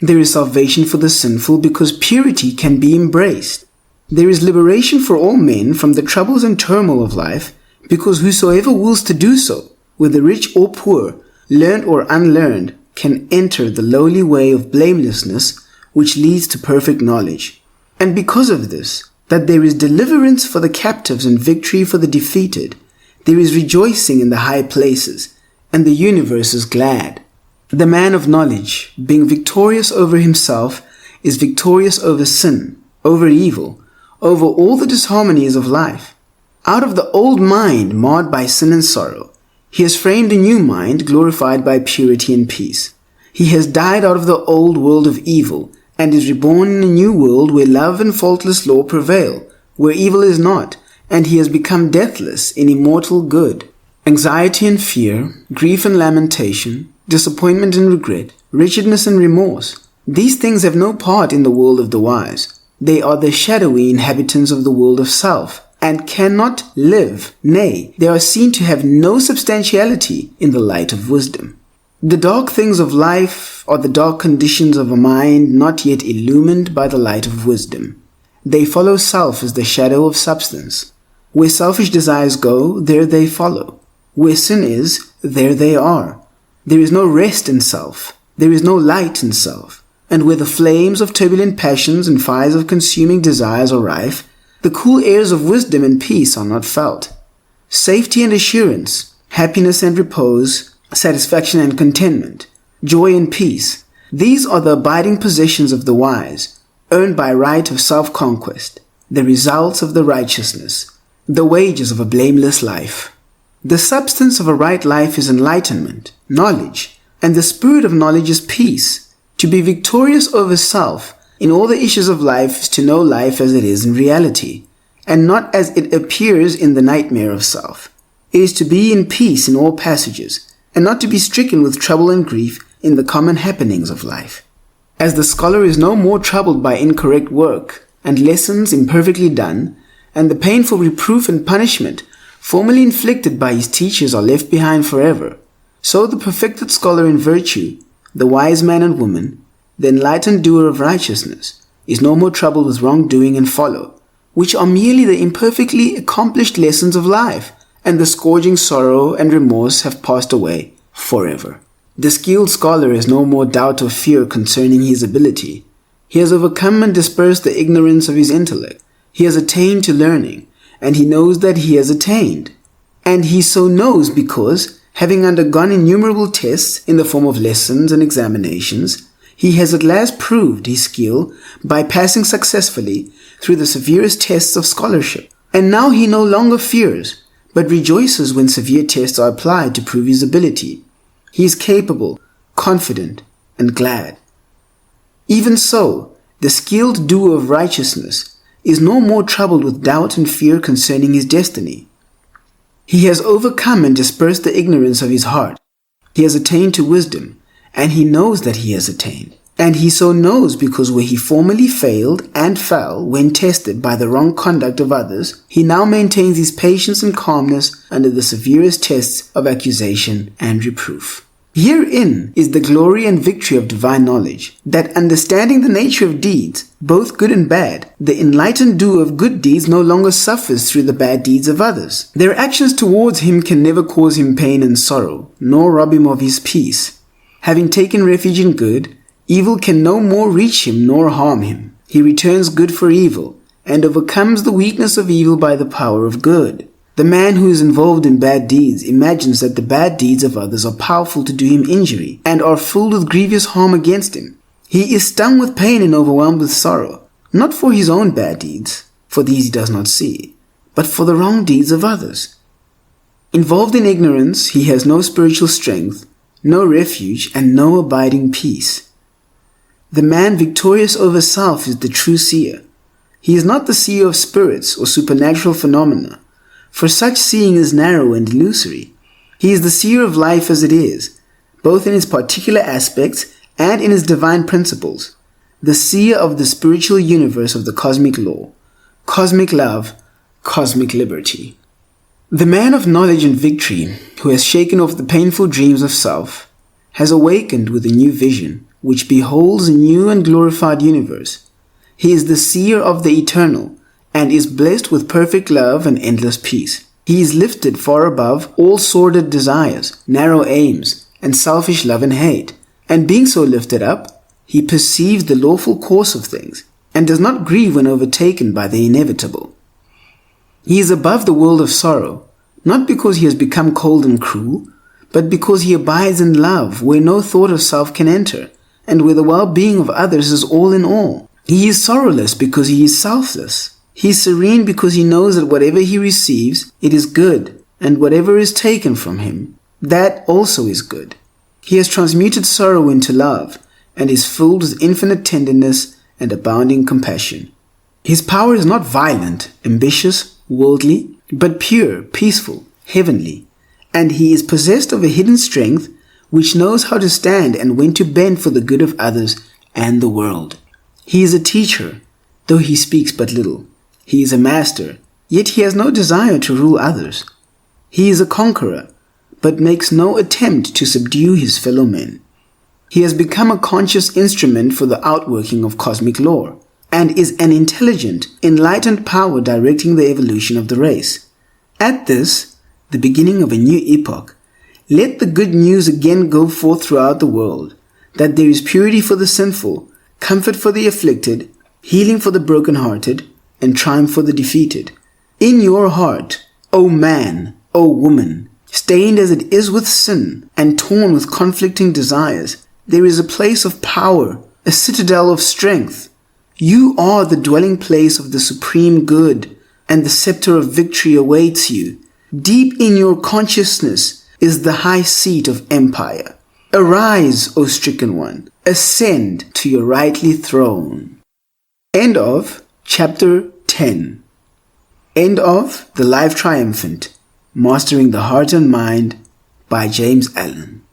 There is salvation for the sinful because purity can be embraced. There is liberation for all men from the troubles and turmoil of life because whosoever wills to do so, whether rich or poor, learned or unlearned, can enter the lowly way of blamelessness which leads to perfect knowledge. And because of this, that there is deliverance for the captives and victory for the defeated, there is rejoicing in the high places, and the universe is glad. The man of knowledge, being victorious over himself, is victorious over sin, over evil, over all the disharmonies of life. Out of the old mind marred by sin and sorrow, he has framed a new mind glorified by purity and peace. He has died out of the old world of evil and is reborn in a new world where love and faultless law prevail, where evil is not, and he has become deathless in immortal good. Anxiety and fear, grief and lamentation, disappointment and regret, wretchedness and remorse, these things have no part in the world of the wise. They are the shadowy inhabitants of the world of self, and cannot live, nay, they are seen to have no substantiality in the light of wisdom. The dark things of life are the dark conditions of a mind not yet illumined by the light of wisdom. They follow self as the shadow of substance. Where selfish desires go, there they follow. Where sin is, there they are. There is no rest in self. There is no light in self. And where the flames of turbulent passions and fires of consuming desires are rife, the cool airs of wisdom and peace are not felt. Safety and assurance, happiness and repose, satisfaction and contentment, joy and peace, these are the abiding possessions of the wise, earned by right of self-conquest, the results of the righteousness, the wages of a blameless life. The substance of a right life is enlightenment, knowledge, and the spirit of knowledge is peace. To be victorious over self in all the issues of life is to know life as it is in reality, and not as it appears in the nightmare of self. It is to be in peace in all passages, and not to be stricken with trouble and grief in the common happenings of life. As the scholar is no more troubled by incorrect work, and lessons imperfectly done, and the painful reproof and punishment formerly inflicted by his teachers are left behind forever, so the perfected scholar in virtue, the wise man and woman, the enlightened doer of righteousness, is no more troubled with wrongdoing and follow, which are merely the imperfectly accomplished lessons of life, and the scourging sorrow and remorse have passed away forever. The skilled scholar has no more doubt or fear concerning his ability. He has overcome and dispersed the ignorance of his intellect. He has attained to learning, and he knows that he has attained. And he so knows because, having undergone innumerable tests in the form of lessons and examinations, he has at last proved his skill by passing successfully through the severest tests of scholarship. And now he no longer fears, but rejoices when severe tests are applied to prove his ability. He is capable, confident, and glad. Even so, the skilled doer of righteousness is no more troubled with doubt and fear concerning his destiny. He has overcome and dispersed the ignorance of his heart. He has attained to wisdom, and he knows that he has attained. And he so knows because where he formerly failed and fell when tested by the wrong conduct of others, he now maintains his patience and calmness under the severest tests of accusation and reproof. Herein is the glory and victory of divine knowledge, that understanding the nature of deeds, both good and bad, the enlightened doer of good deeds no longer suffers through the bad deeds of others. Their actions towards him can never cause him pain and sorrow, nor rob him of his peace. Having taken refuge in good, evil can no more reach him nor harm him. He returns good for evil, and overcomes the weakness of evil by the power of good. The man who is involved in bad deeds imagines that the bad deeds of others are powerful to do him injury, and are filled with grievous harm against him. He is stung with pain and overwhelmed with sorrow, not for his own bad deeds, for these he does not see, but for the wrong deeds of others. Involved in ignorance, he has no spiritual strength, no refuge, and no abiding peace. The man victorious over self is the true seer. He is not the seer of spirits or supernatural phenomena, for such seeing is narrow and illusory. He is the seer of life as it is, both in its particular aspects and in its divine principles, the seer of the spiritual universe of the cosmic law, cosmic love, cosmic liberty. The man of knowledge and victory, who has shaken off the painful dreams of self, has awakened with a new vision, which beholds a new and glorified universe. He is the seer of the eternal, and is blessed with perfect love and endless peace. He is lifted far above all sordid desires, narrow aims, and selfish love and hate. And being so lifted up, he perceives the lawful course of things, and does not grieve when overtaken by the inevitable. He is above the world of sorrow, not because he has become cold and cruel, but because he abides in love where no thought of self can enter, and where the well-being of others is all in all. He is sorrowless because he is selfless. He is serene because he knows that whatever he receives, it is good, and whatever is taken from him, that also is good. He has transmuted sorrow into love, and is filled with infinite tenderness and abounding compassion. His power is not violent, ambitious, worldly, but pure, peaceful, heavenly, and he is possessed of a hidden strength which knows how to stand and when to bend for the good of others and the world. He is a teacher, though he speaks but little. He is a master, yet he has no desire to rule others. He is a conqueror, but makes no attempt to subdue his fellow men. He has become a conscious instrument for the outworking of cosmic law, and is an intelligent, enlightened power directing the evolution of the race. At this, the beginning of a new epoch, let the good news again go forth throughout the world, that there is purity for the sinful, comfort for the afflicted, healing for the broken-hearted, and triumph for the defeated. In your heart, O man, O woman, stained as it is with sin and torn with conflicting desires, there is a place of power, a citadel of strength. You are the dwelling place of the supreme good, and the scepter of victory awaits you. Deep in your consciousness is the high seat of empire. Arise, O stricken one, ascend to your rightly throne. End of Chapter 10. End of The Life Triumphant, Mastering the Heart and Mind by James Allen.